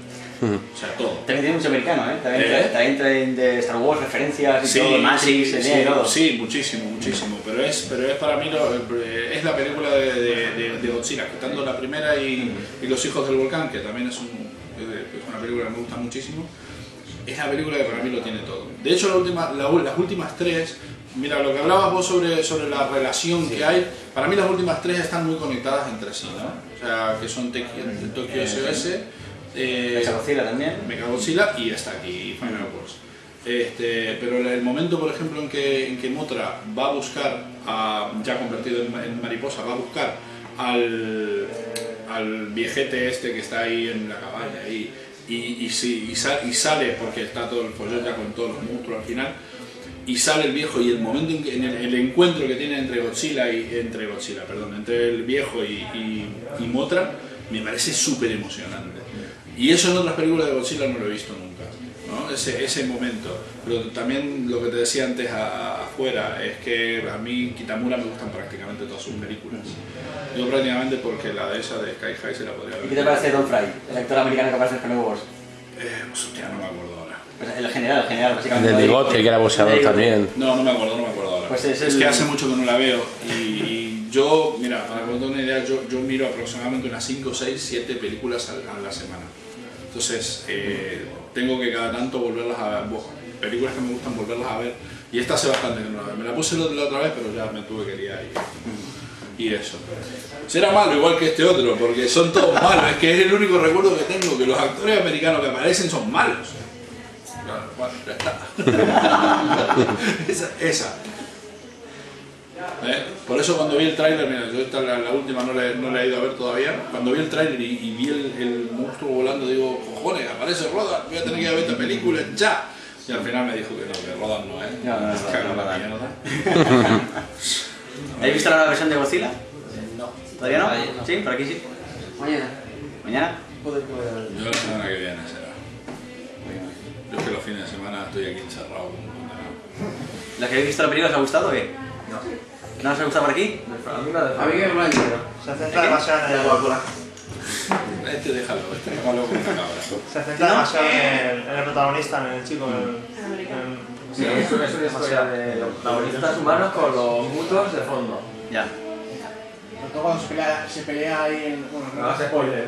Speaker 1: O sea, todo.
Speaker 3: También tiene mucho americano, ¿eh? También trae de Star Wars, referencias y
Speaker 1: sí,
Speaker 3: todo, Matrix,
Speaker 1: sí,
Speaker 3: todo.
Speaker 1: Sí, muchísimo. Pero es para mí es la película de Godzilla, quitando la primera y Los hijos del volcán, que también es una película que me gusta muchísimo. Es la película que para mí lo tiene todo. De hecho, las últimas tres, mira, lo que hablabas vos sobre la relación que hay, para mí las últimas tres están muy conectadas entre sí, ¿no? O sea, que son Tokyo SOS,
Speaker 3: Mechagodzilla también.
Speaker 1: Mechagodzilla y esta aquí, Final Wars. Pero el momento, por ejemplo, en que Mothra va a buscar, ya convertido en mariposa, va a buscar al viejete que está ahí en la cabaña y sale, porque está todo el follón ya con todos los monstruos al final, y sale el viejo, y el momento en el encuentro que tiene entre el viejo y Mothra, me parece súper emocionante. Y eso en otras películas de Godzilla no lo he visto nunca, ¿no? Ese momento. Pero también lo que te decía antes afuera es que a mí Kitamura me gustan prácticamente todas sus películas. Yo prácticamente porque la de esa de Sky High se la podría ver.
Speaker 3: ¿Y qué te parece Don Fry, el actor americano que aparece en Final Wars?
Speaker 1: Hostia, no me acuerdo ahora.
Speaker 3: Pues el general, básicamente.
Speaker 4: El de bigote, que era boxeador también.
Speaker 1: No me acuerdo ahora.
Speaker 3: Pues
Speaker 1: es que hace mucho que no la veo y yo, mira, para que os dé una idea, yo miro aproximadamente unas 5, 6, 7 películas a la semana. Entonces, tengo que cada tanto volverlas a ver, películas que me gustan volverlas a ver, y esta hace bastante que no la veo. Me la puse la otra vez, pero ya me tuve que liar y eso. Será malo igual que este otro, porque son todos malos, es que es el único recuerdo que tengo, que los actores americanos que aparecen son malos. Bueno, ya está. esa. Por eso cuando vi el tráiler, mira, yo esta la última no la he ido a ver todavía, cuando vi el tráiler y vi el monstruo volando, digo, cojones, aparece Rodan, voy a tener que ir a ver esta película ya. Y al final me dijo que Rodan no,
Speaker 3: No. ¿Habéis visto la nueva versión de Godzilla?
Speaker 7: No.
Speaker 3: ¿Todavía no? ¿Sí? ¿Por aquí sí? ¿Mañana?
Speaker 1: Yo la semana que viene será. Yo es que los fines de semana estoy aquí encerrado.
Speaker 3: ¿La que habéis visto la película os ha gustado o qué?
Speaker 7: No.
Speaker 3: ¿No os ha gustado por aquí?
Speaker 7: A mí que me lo
Speaker 2: Se centra demasiado en el Godzilla.
Speaker 1: Déjalo con una cabra.
Speaker 2: Se centra demasiado en el protagonista, en el chico.
Speaker 7: Sí, es una historia de los protagonistas humanos con los mutos de fondo.
Speaker 3: Ya.
Speaker 8: Sobre todo cuando se pelea ahí en... Bueno,
Speaker 7: No hace spoiler.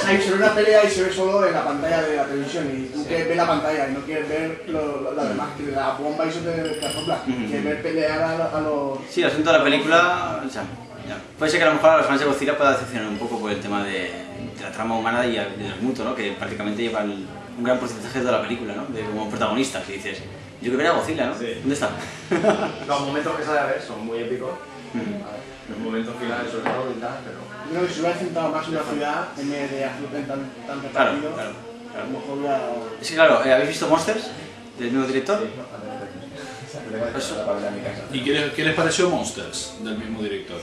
Speaker 8: Hay sobre una pelea y se ve solo en la pantalla de la televisión y tú quieres ver la pantalla y no quieres ver lo demás, que la bomba y eso te acopla. Quieres ver pelear a los...
Speaker 3: Sí, el asunto de la película... O sea, ya. Puede ser que a lo mejor a los fans de Godzilla pueda decepcionar un poco por el tema de la trama humana y del muto, ¿no? Que prácticamente lleva un gran porcentaje de toda la película, ¿no? Como protagonistas, y dices... Yo creo que era Godzilla, ¿no?
Speaker 7: Sí.
Speaker 3: ¿Dónde está?
Speaker 7: Los momentos que sale a ver son muy épicos. Los momentos finales sobre todo y tal, pero...
Speaker 8: Yo creo que si hubiera centrado más en la ciudad, en vez de hacerlo tan repetido,
Speaker 3: Claro.
Speaker 8: a lo mejor hubiera...
Speaker 3: Es que claro, ¿habéis visto Monsters? Del nuevo director.
Speaker 1: ¿Y qué les pareció Monsters del mismo director?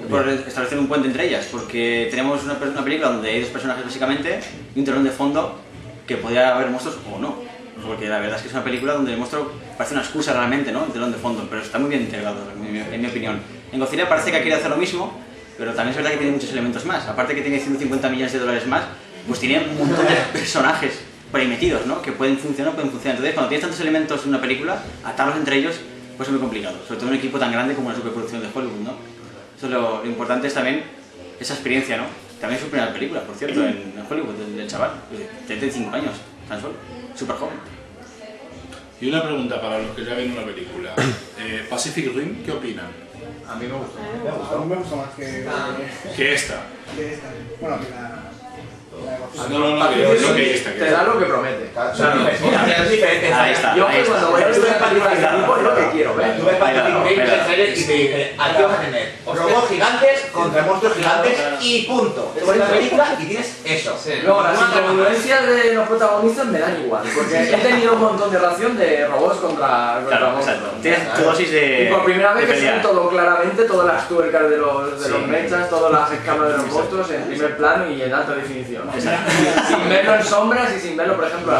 Speaker 3: Por establecer un puente entre ellas, porque tenemos una película donde hay dos personajes básicamente y un telón de fondo que podría haber monstruos o no. Porque la verdad es que es una película donde el monstruo parece una excusa realmente, ¿no? El telón de fondo, pero está muy bien integrado, en mi opinión. En Godzilla parece que quiere hacer lo mismo, pero también es verdad que tiene muchos elementos más. Aparte que tiene 150 millones de dólares más, pues tiene un montón de personajes por ahí metidos, ¿no? Que pueden funcionar o pueden funcionar. Entonces, cuando tienes tantos elementos en una película, atarlos entre ellos, pues es muy complicado. Sobre todo en un equipo tan grande como una superproducción de Hollywood, ¿no? Eso es lo importante es también esa experiencia, ¿no? También es su primera película, por cierto, en Hollywood, del chaval. 35 años, tan solo. Súper joven.
Speaker 1: Y una pregunta para los que ya ven una película. Pacific Rim, ¿qué opinan?
Speaker 7: A mí me gustó.
Speaker 8: A mí me gusta más
Speaker 1: Que esta.
Speaker 8: que esta. Bueno, que la...
Speaker 1: No, que esta.
Speaker 7: Te da lo que promete.
Speaker 2: Claro, es diferente.
Speaker 3: Ahí está.
Speaker 7: Yo
Speaker 3: ahí está.
Speaker 7: cuando voy a ver una película de este tipo es lo que quiero. lo ve.
Speaker 2: Tú ves Pacific Rim el trailer y te dice, aquí vas a tener robots gigantes contra monstruos gigantes y punto. Tú ves la película y tienes eso.
Speaker 7: Luego las incongruencias de los protagonistas me dan igual, porque he tenido un montón de ración de robots contra monstruos.
Speaker 3: Exacto. Tienes tu dosis de.
Speaker 7: Y por primera vez que se
Speaker 3: pelea.
Speaker 7: ve todo claramente, todas las tuercas de los mechas, todas las escamas de los monstruos en primer plano y en alta definición. Sin verlo en sombras y sin verlo, por ejemplo,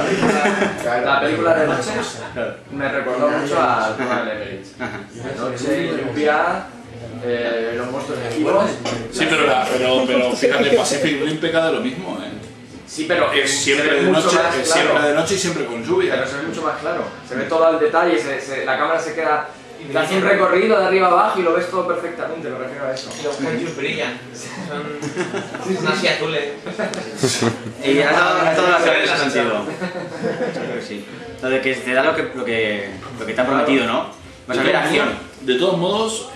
Speaker 7: la película de noche me recordó mucho a Conan el Everett. De noche, lluvia, los monstruos esquivos.
Speaker 1: Sí, pero fíjate, Pacific Rim peca de lo mismo, ¿eh?
Speaker 7: Sí, pero
Speaker 1: Es siempre de noche, siempre de noche y siempre con lluvia.
Speaker 7: Pero se ve mucho más claro. Se ve todo al detalle, la cámara se queda. Te hace un recorrido de arriba abajo y lo ves todo perfectamente, me refiero a eso.
Speaker 2: Y los kaijus brillan. Son así azules.
Speaker 3: Y has dado la clave en ese sentido. Creo que sí. Lo de que te da lo que te han prometido, ¿no? Vas a ver acción.
Speaker 1: De todos modos,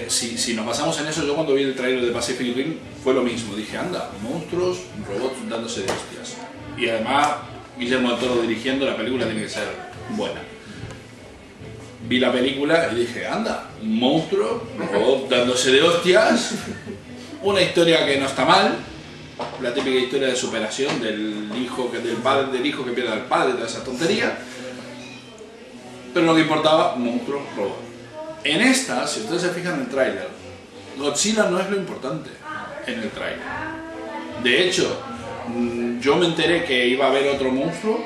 Speaker 1: si nos basamos en eso, yo cuando vi el trailer de Pacific Rim fue lo mismo. Dije, anda, monstruos, robots dándose de hostias. Y además, Guillermo del Toro dirigiendo, la película tiene que ser buena. Vi la película y dije, anda, un monstruo, robots dándose de hostias, una historia que no está mal, la típica historia de superación del hijo que pierde al padre, toda esa tontería. Pero lo que importaba, monstruos, robots. En esta, si ustedes se fijan en el tráiler, Godzilla no es lo importante en el tráiler. De hecho, yo me enteré que iba a haber otro monstruo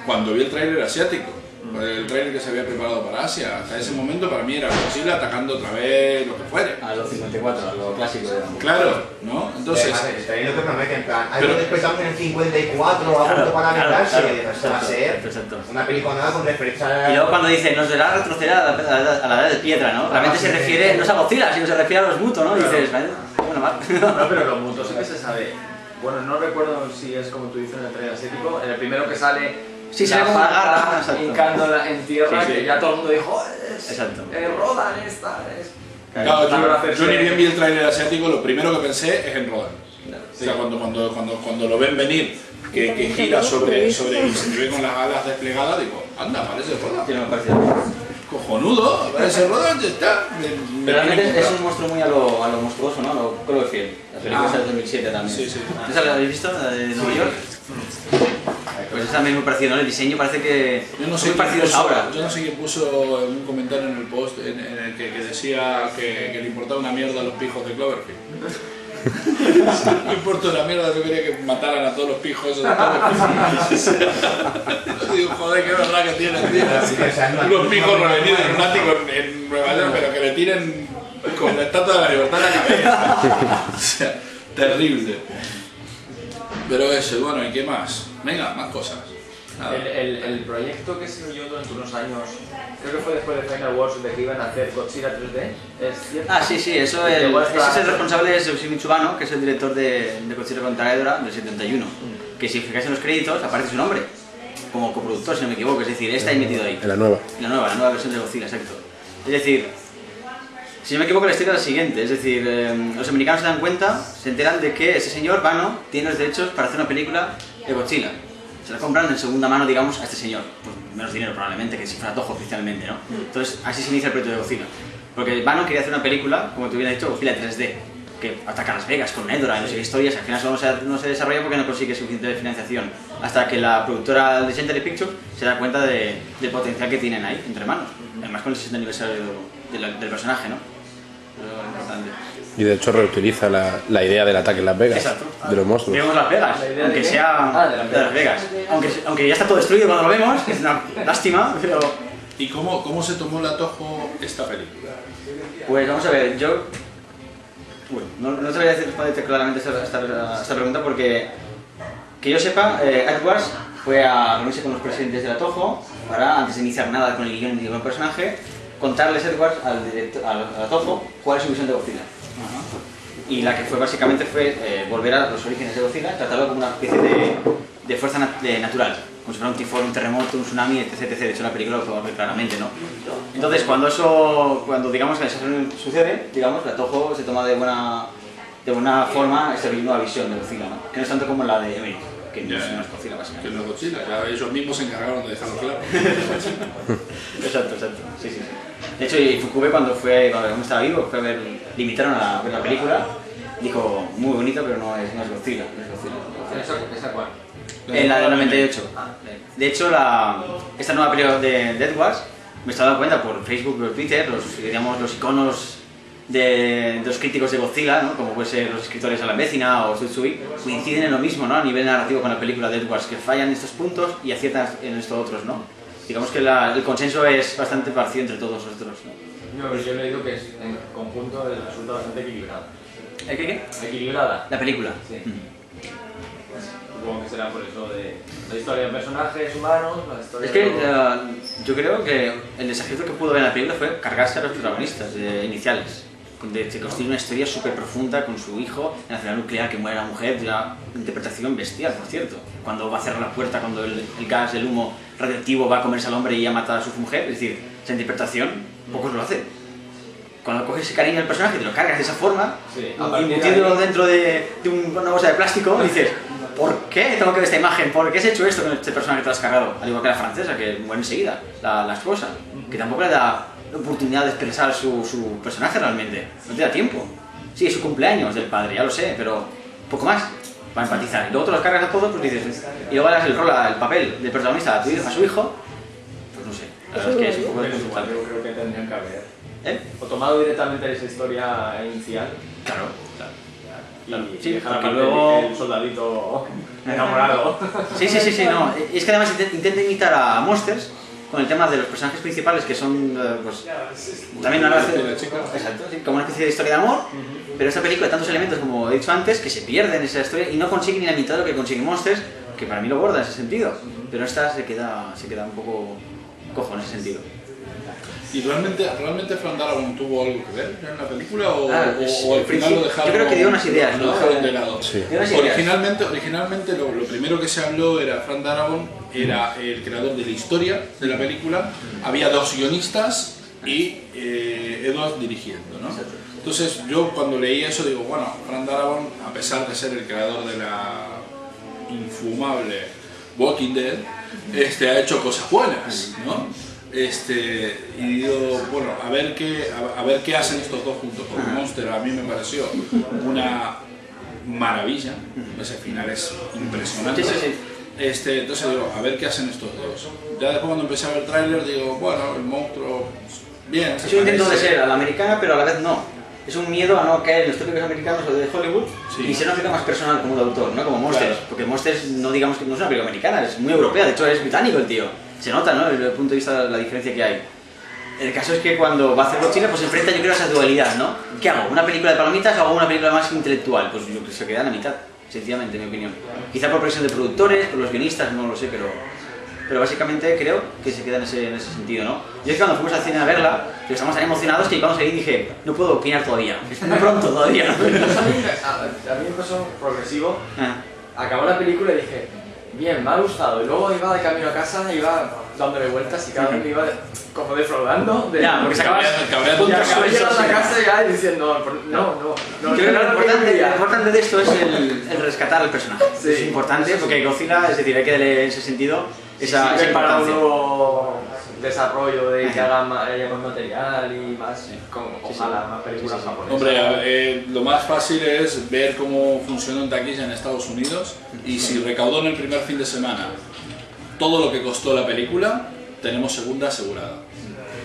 Speaker 1: cuando vi el tráiler asiático. El tráiler que se había preparado para Asia. Hasta ese momento para mí era Godzilla atacando otra vez lo que fuere.
Speaker 3: A los 54, a lo clásico.
Speaker 1: Claro, ¿no? Entonces...
Speaker 2: Está ahí lo que promete, en plan, algo despertamos en el 54 a punto para aventarse, esto va a ser una película nueva con referencia.
Speaker 3: Y luego cuando dice, nos verá retroceder a la edad de piedra, ¿no? Realmente se refiere, no es a Godzilla, sino se refiere a los Muto, ¿no? Y dices, bueno, mal.
Speaker 7: No, pero los mutos sí que se sabe. Bueno, no recuerdo si es como tú dices en el trailer asiático, en el primero que sale...
Speaker 3: Sí, se
Speaker 7: la
Speaker 3: ve como una
Speaker 7: pata
Speaker 3: garra,
Speaker 7: hincándola en tierra,
Speaker 3: Sí, sí.
Speaker 7: que ya todo el mundo dijo,
Speaker 3: Exacto.
Speaker 7: Rodan esta,
Speaker 1: Claro, yo ni bien vi el tráiler asiático, lo primero que pensé es en Rodan. O sea, cuando lo ven venir, que gira sobre y se ve con las alas desplegadas, digo, anda, parece Rodan.
Speaker 3: Tiene una parecida.
Speaker 1: Cojonudo, parece Rodan, ya está.
Speaker 3: Pero realmente es un monstruo muy a lo monstruoso, ¿no? A lo Cloverfield. La película es del 2007 también.
Speaker 1: Sí, sí.
Speaker 3: ¿Esa la habéis visto? ¿La de Nueva York? Pues esa también muy parecido, ¿no? El diseño parece que
Speaker 1: Yo no
Speaker 3: es
Speaker 1: sé
Speaker 3: muy parecido ahora.
Speaker 1: Yo no sé quién puso un comentario en el post en el que decía que le importaba una mierda a los pijos de Cloverfield. No me importa una mierda, yo quería que mataran a todos los pijos esos de Cloverfield. Digo, joder, qué verdad que tienen, tío. Unos pijos revenidos en un ático en Nueva York, pero que le tiren con la estatua de la libertad en la cabeza. O sea, terrible. Pero eso, bueno, ¿y qué más? Venga, más cosas.
Speaker 7: El proyecto que se oyó durante unos años, creo que fue después de Final Wars, de que iban a hacer Godzilla 3D, ¿es cierto?
Speaker 3: Ah, sí, eso ese es el responsable de Yoshimichi Ubano, que es el director de Godzilla contra Ghidorah del 71. Que si fijáis en los créditos aparece su nombre, como coproductor, si no me equivoco, es decir, está ahí metido ahí.
Speaker 4: En la nueva.
Speaker 3: La nueva versión de Godzilla, exacto. Es decir, si no me equivoco la historia es la siguiente, es decir, los americanos se dan cuenta, se enteran de que ese señor Ubano tiene los derechos para hacer una película de Godzilla. Se la compran en segunda mano, digamos, a este señor. Pues menos dinero probablemente que si fuera Toho oficialmente, ¿no? Entonces así se inicia el proyecto de Godzilla. Porque Ubano quería hacer una película, como te hubiera dicho, Godzilla 3D, que ataca a Las Vegas con Ghidorah y no sé qué historias, al final solo no se desarrolla porque no consigue suficiente financiación. Hasta que la productora Legendary Pictures se da cuenta del potencial que tienen ahí, entre manos. Además con el 60 aniversario del personaje, ¿no? Lo importante.
Speaker 4: Y de hecho reutiliza la idea del ataque en Las Vegas.
Speaker 3: Exacto.
Speaker 4: De los monstruos.
Speaker 3: Vemos Las Vegas, aunque sea de Las Vegas. Aunque ya está todo destruido cuando lo vemos, es una lástima, pero...
Speaker 1: ¿Y cómo se tomó la Toho esta película?
Speaker 3: Pues vamos a ver, yo... Bueno, no te voy a responderte claramente esta pregunta porque... Que yo sepa, Edwards fue a reunirse con los presidentes de la Toho para, antes de iniciar nada con el guion ni con el personaje, contarles Edwards a la Toho cuál es su visión de Godzilla. Y la que fue básicamente fue volver a los orígenes de Godzilla, tratarlo como una especie de fuerza natural, como si fuera un tifón, un terremoto, un tsunami, etc. De hecho la película lo puede ver claramente, ¿no? Entonces cuando digamos que eso sucede, digamos, la Toho se toma de buena forma esta nueva visión de Godzilla, ¿no? Que no es tanto como la de Emmerich. que no es Godzilla, básicamente.
Speaker 1: Que no es Godzilla, ya ellos mismos se encargaron de dejarlo claro.
Speaker 3: Exacto, sí. De hecho, y Fukube cuando estaba vivo, le invitaron a ver la película, dijo, muy bonito, pero no es Godzilla.
Speaker 7: ¿Esa cuál?
Speaker 3: En la del 98. De hecho, esta nueva película de Edwards, me estaba dando cuenta por Facebook o Twitter, los iconos de los críticos de Godzilla, ¿no? Como pueden ser los escritores Alan Vecina o Tsutsui, coinciden en lo mismo, ¿no? A nivel narrativo con la película de Edwards, que fallan en estos puntos y aciertan en estos otros, ¿no? Digamos que el consenso es bastante parecido entre todos nosotros, ¿no?
Speaker 7: No, pero yo he leído que en conjunto resulta bastante equilibrada.
Speaker 3: ¿El qué?
Speaker 7: Equilibrada.
Speaker 3: La película.
Speaker 7: Sí. Supongo que será por eso de la historia de personajes humanos, la historia
Speaker 3: Es que
Speaker 7: de...
Speaker 3: yo creo que el desacierto que pudo haber en la película fue cargarse a los protagonistas iniciales. Se construye una historia súper profunda con su hijo en la ciudad nuclear que muere la mujer, de una interpretación bestial, por cierto. Cuando va a cerrar la puerta, cuando el gas, el humo radioactivo va a comerse al hombre y a matar a su mujer, es decir, esa interpretación pocos lo hacen. Cuando coges ese cariño al personaje y te lo cargas de esa forma, metiéndolo dentro de una bolsa de plástico, y dices, ¿por qué tengo que ver esta imagen? ¿Por qué has hecho esto con este personaje que te has cargado? Al igual que la francesa, que muere enseguida, la esposa, que tampoco le da la oportunidad de expresar su personaje realmente, no te da tiempo. Sí, es su cumpleaños del padre, ya lo sé, pero poco más para empatizar. Y luego te los cargas a todos, pues dices, y luego le das el papel del protagonista a su hijo, pues no sé, la verdad es que es un poco
Speaker 7: igual, yo creo que tendrían que haber.
Speaker 3: ¿Eh?
Speaker 7: O tomado directamente esa historia inicial.
Speaker 3: Claro.
Speaker 7: Y
Speaker 3: Sí,
Speaker 7: dejar
Speaker 3: porque
Speaker 7: aparte
Speaker 3: luego...
Speaker 7: el soldadito enamorado.
Speaker 3: Sí, no. Es que además intenta imitar a Monsters con el tema de los personajes principales que son, pues, también una exacto, sí, como una especie de historia de amor, pero esta película de tantos elementos, como he dicho antes, que se pierden en esa historia y no consigue ni la mitad de lo que consigue Monsters, que para mí lo borda en ese sentido, pero esta se queda un poco cojo en ese sentido.
Speaker 1: ¿Y realmente Frank Darabont tuvo algo que ver en la película o al final
Speaker 3: principio,
Speaker 1: lo dejaron?
Speaker 3: yo creo que dio unas ideas, ¿no?
Speaker 1: Lo dejaron de lado.
Speaker 4: Sí.
Speaker 1: Originalmente lo primero que se habló era Frank Darabont, era el creador de la historia de la película, había 2 guionistas y Edwards dirigiendo, ¿no? Entonces yo cuando leí eso digo, bueno, Frank Darabont, a pesar de ser el creador de la infumable Walking Dead, ha hecho cosas buenas, ¿no? Y digo, bueno, a ver qué hacen estos dos juntos, porque Monster a mí me pareció una maravilla, ese final es impresionante. Entonces digo, a ver qué hacen estos dos. Ya después cuando empecé a ver el tráiler digo, bueno, el monstruo, bien.
Speaker 3: Es un intento de ser a la americana, pero a la vez no. Es un miedo a no caer en los tópicos americanos o de Hollywood y ser una película más personal como de autor, no como Monsters. Claro. Porque Monsters no digamos que no es una película americana, es muy europea, de hecho es británico el tío. Se nota, ¿no? Desde el punto de vista de la diferencia que hay. El caso es que cuando va a hacer Godzilla, pues se enfrenta, yo creo, a esa dualidad, ¿no? ¿Qué hago? ¿Una película de palomitas o hago una película más intelectual? Pues yo creo que se queda en la mitad, sencillamente, en mi opinión. Quizá por presión de productores, por los guionistas, no lo sé, pero básicamente creo que se queda en ese sentido, ¿no? Yo es que cuando fuimos al cine a verla, que estamos tan emocionados que íbamos ahí y dije, no puedo opinar todavía, es muy pronto todavía.
Speaker 7: A mí me pasó progresivo, acabó la película y dije, bien, me ha gustado, y luego iba de camino a casa, iba dándole vueltas y cada vez me iba como defraudando.
Speaker 3: Ya, porque se acabas
Speaker 7: llegando a casa ya y diciendo, no.
Speaker 3: Yo creo que lo importante de esto es el rescatar al personaje. Sí, es importante porque Godzilla, es decir, hay que darle en ese sentido esa
Speaker 7: para un
Speaker 3: importancia.
Speaker 7: nuevo desarrollo de que haya más material y más, ojalá más películas japonesas.
Speaker 1: Hombre, lo más fácil es ver cómo funcionó en taquilla en Estados Unidos y si recaudó en el primer fin de semana todo lo que costó la película, tenemos segunda asegurada.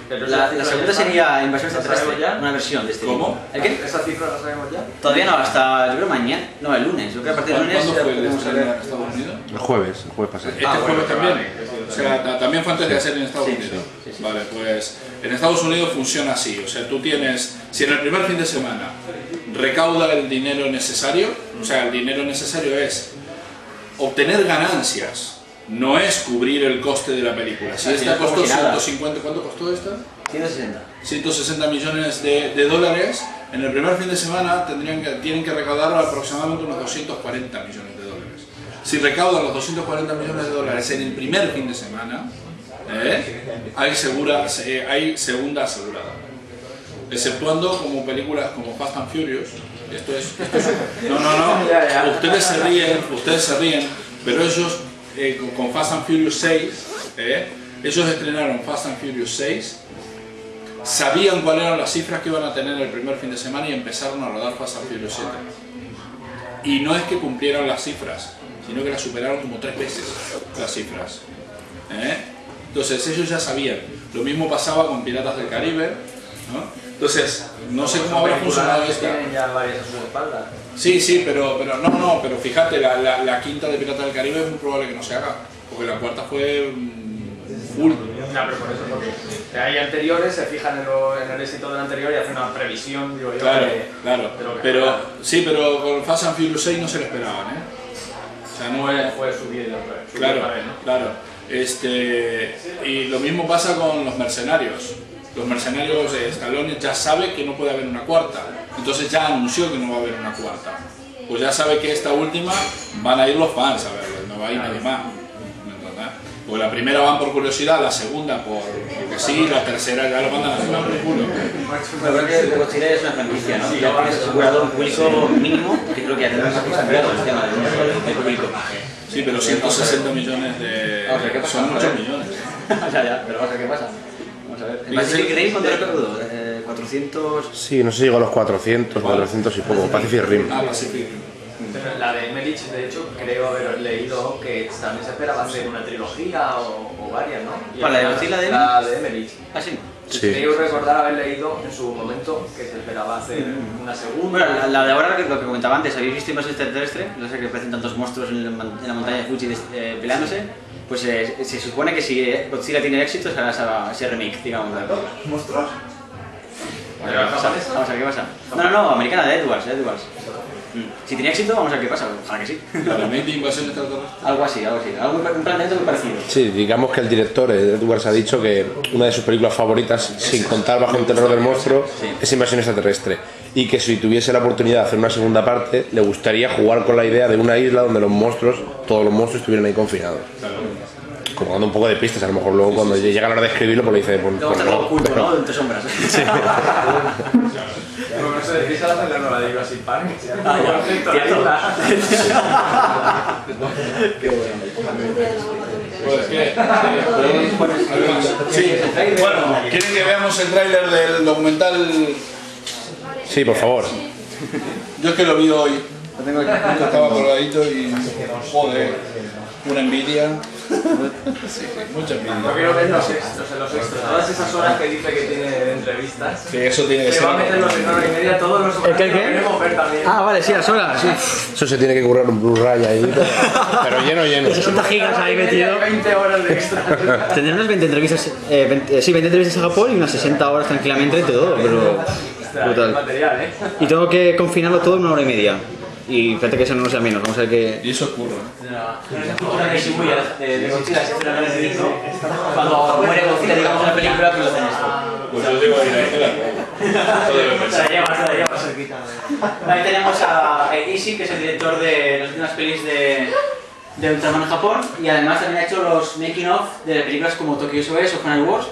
Speaker 3: La segunda sería Invasión Extraterrestre, una versión de este tipo.
Speaker 1: ¿Cómo?
Speaker 3: ¿El qué?
Speaker 7: ¿Esa cifra la sabemos ya?
Speaker 3: Todavía no, hasta yo creo mañana, no, el lunes. Yo creo que a partir del lunes
Speaker 1: ¿Cuándo fue el
Speaker 3: podemos
Speaker 1: estreno
Speaker 3: saber.
Speaker 1: en Estados Unidos?
Speaker 4: El jueves pasado.
Speaker 1: Este jueves también.
Speaker 7: Vale,
Speaker 1: O sea, también fue antes de hacer en Estados
Speaker 3: Sí,
Speaker 1: Unidos.
Speaker 3: sí.
Speaker 1: Vale, pues en Estados Unidos funciona así. O sea, tú tienes, si en el primer fin de semana recauda el dinero necesario, o sea, el dinero necesario es obtener ganancias. No es cubrir el coste de la película. Si esta costó 150, ¿cuánto costó esta?
Speaker 3: 160.
Speaker 1: 160 millones de dólares. En el primer fin de semana tienen que recaudar aproximadamente unos 240 millones de dólares. Si recaudan los 240 millones de dólares en el primer fin de semana, hay segunda asegurada. Exceptuando como películas como Fast and Furious. No. Ustedes se ríen. Pero ellos, con Fast and Furious 6, ellos estrenaron Fast and Furious 6, sabían cuáles eran las cifras que iban a tener el primer fin de semana y empezaron a rodar Fast and Furious 7. Y no es que cumplieran las cifras, sino que las superaron como 3 veces las cifras. Entonces ellos ya sabían. Lo mismo pasaba con Piratas del Caribe, ¿no? Entonces, no sé cómo habrá funcionado esto.
Speaker 7: Tienen ya varias a su espalda.
Speaker 1: Sí, pero pero fíjate, la quinta de Piratas del Caribe es muy probable que no se haga, porque la cuarta fue full.
Speaker 7: No, pero por eso, porque hay anteriores, se fijan en el éxito del anterior y hacen una previsión, digo yo.
Speaker 1: Claro,
Speaker 7: de lo que
Speaker 1: pero sí, pero con Fast and Furious 6 no se lo esperaban, O sea, no
Speaker 7: fue subir
Speaker 1: claro,
Speaker 7: otra vez, ¿no?
Speaker 1: claro. Y lo mismo pasa con los mercenarios. Los mercenarios de Stallone ya sabe que no puede haber una cuarta, entonces ya anunció que no va a haber una cuarta. Pues ya sabe que esta última van a ir los fans a verlo, no va a ir nadie más. Porque la primera van por curiosidad, la segunda porque sí, la tercera ya lo mandan a tomar por culo.
Speaker 3: Pero creo que Godzilla es una franquicia, ¿no? Ya tienes asegurado un público mínimo, que creo que ya tenemos asegurado el tema del público.
Speaker 1: Sí, pero 160 millones de... son muchos millones.
Speaker 3: Ya, pero vamos a ver qué pasa. Vamos a ver. ¿El Pacific Rim cuánto recuerdo? 400...
Speaker 4: Sí, no sé si llegó a los 400, 400 y poco. Pacific Rim.
Speaker 1: Pacific Rim.
Speaker 7: Pero la de Emmerich, de hecho, creo haber leído que también se esperaba hacer una trilogía o varias, ¿no?
Speaker 3: ¿Cuál, la de Godzilla de
Speaker 7: La de Emmerich.
Speaker 3: Ah, sí.
Speaker 4: Sí.
Speaker 7: Creo recordar haber leído en su momento que se esperaba hacer una segunda.
Speaker 3: Bueno, la de ahora, lo que comentaba antes, ¿habéis visto Invasión Extraterrestre? No sé que parecen tantos monstruos en la montaña de Fuji peleándose. Pues se supone que si Godzilla tiene éxito, se hará ese remake, digamos.
Speaker 2: ¿Monstruos?
Speaker 3: Vamos a ver qué pasa. No, americana, de Edwards. Si tiene éxito, vamos a ver qué pasa. Ojalá que sí.
Speaker 1: La remake de Invasión Extraterrestre.
Speaker 3: Algo así. Un planteamiento muy parecido.
Speaker 4: Sí, digamos que el director Edwards ha dicho que una de sus películas favoritas, sin contar Bajo el terror del monstruo, es Invasión Extraterrestre. Y que si tuviese la oportunidad de hacer una segunda parte, le gustaría jugar con la idea de una isla donde todos los monstruos estuvieran ahí confinados. Como dando un poco de pistas, a lo mejor luego cuando llega la hora de escribirlo, pues le dice, pues
Speaker 3: no, oculto, ¿no? Entre sombras. Sí.
Speaker 7: Bueno, eso decís a la nueva de Jurassic Park.
Speaker 3: Qué bueno.
Speaker 1: Pues ¿qué? Sí, bueno, ¿quieren que veamos el tráiler del documental?
Speaker 4: Sí, por favor.
Speaker 1: Yo es que lo vi hoy. Estaba colgadito y... joder, una envidia. Sí, mucha envidia.
Speaker 7: Yo quiero ver los extras, todas esas horas que dice que tiene de entrevistas.
Speaker 1: Sí, eso tiene que
Speaker 7: Se
Speaker 1: ser.
Speaker 7: va a meter los en hora y media, todos los horas que queremos ver también.
Speaker 3: Ah, vale, sí, a solas, sí.
Speaker 4: Eso se tiene que currar un Blu-ray ahí, pero lleno.
Speaker 3: 60 gigas ahí metido.
Speaker 7: 20 horas de extra.
Speaker 3: Tendrán unas 20 entrevistas, 20 entrevistas a Japón y unas 60 horas tranquilamente entre todo, pero brutal.
Speaker 7: Material,
Speaker 3: Y tengo que confinarlo todo en 1 hora y media. Y fíjate que eso no sea menos, vamos a ver que...
Speaker 1: Y eso ocurre.
Speaker 3: Cuando muere Godzilla, digamos, en la película, pues lo hacen esto.
Speaker 1: Pues yo digo
Speaker 3: Ahí tenemos a Ishii, que es el director de las últimas pelis de Ultraman en Japón, y además también ha hecho los making of de películas como Tokyo SOS o Final Wars,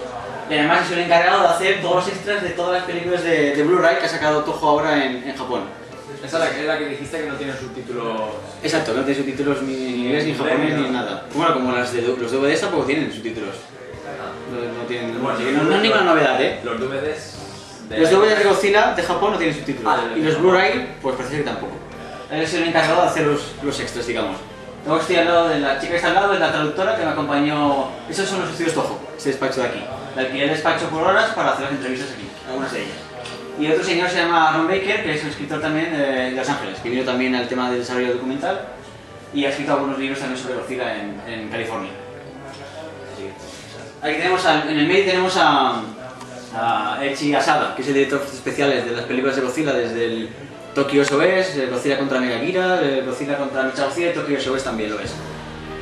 Speaker 3: y además es el encargado de hacer todos los extras de todas las películas de Blu-ray que ha sacado Toho ahora en Japón.
Speaker 7: Esa es la que dijiste que no tiene subtítulos.
Speaker 3: Exacto, no tiene subtítulos ni en inglés, ni en japonés, ni nada. Bueno, como los DVDs tampoco tienen subtítulos. No tienen, no es ninguna novedad, ¿eh?
Speaker 7: Los DVDs.
Speaker 3: Los DVDs de Godzilla de Japón no tienen subtítulos. Y los Blu-ray, pues parece que tampoco. Él es el encargado de hacer los extras, digamos. Luego estoy al lado de la chica que está al lado, de la traductora que me acompañó. Esos son los estudios Toho, este despacho de aquí. Le alquilé el despacho por horas para hacer las entrevistas aquí, algunas de ellas. Y otro señor se llama Ron Baker, que es un escritor también de Los Ángeles, que vino también al tema del desarrollo documental y ha escrito algunos libros también sobre Godzilla en California. Aquí tenemos, en el medio tenemos a Eiichi Asada, que es el director de especiales de las películas de Godzilla desde el Tokyo SOS, Godzilla contra Megaguira, Godzilla contra Mechagodzilla y Tokyo SOS también lo es.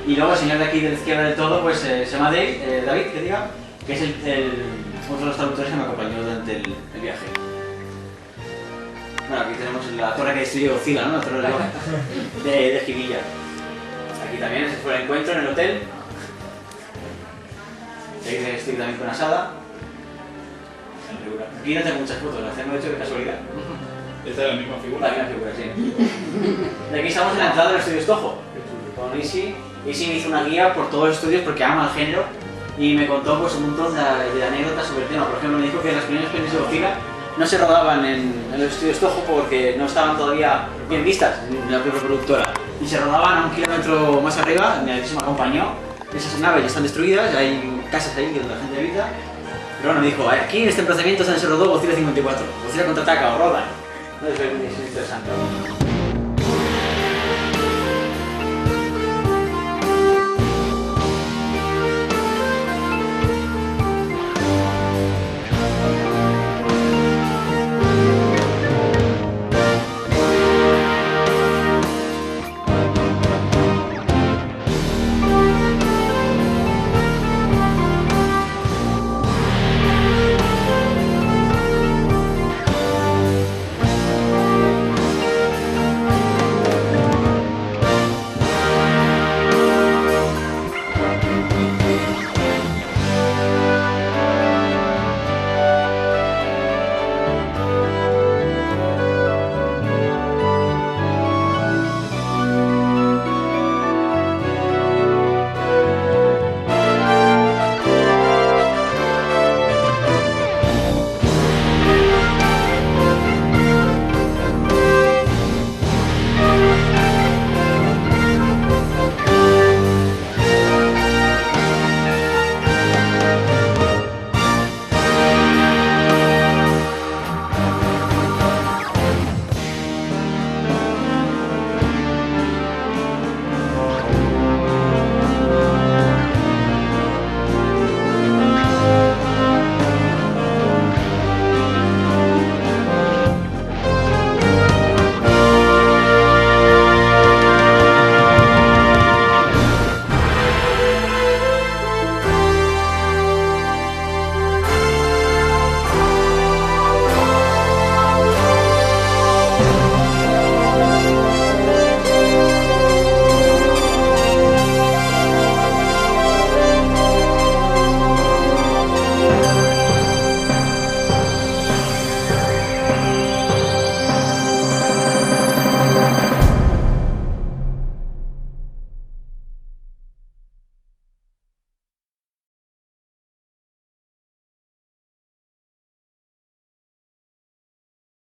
Speaker 3: Y luego el señor de aquí de la izquierda del todo pues, se llama David, que es otro de los traductores que me acompañó durante el viaje. Bueno, aquí tenemos la torre que destruyó Godzilla, ¿no? La torre de Jiguilla. Aquí también se fue el encuentro en el hotel. Aquí estoy también con Asada. Aquí no tengo muchas fotos, las hemos hecho de casualidad.
Speaker 1: Esta es la misma figura.
Speaker 3: La misma figura, sí. Y aquí estamos en la entrada del estudio Toho.
Speaker 9: con Isi. Isi me hizo una guía por todos los estudios porque ama el género y me contó pues un montón de anécdotas sobre el tema. Por ejemplo, me dijo que las primeras pelis de Godzilla no se rodaban en los estudios Toho porque no estaban todavía bien vistas en la propia productora y se rodaban a 1 kilómetro más arriba, en el que se me acompañó. Esas naves ya están destruidas, hay casas ahí donde la gente habita. Pero bueno, me dijo, aquí en este emplazamiento se rodó Godzilla 54, Godzilla contraataca o rodan. Entonces es interesante.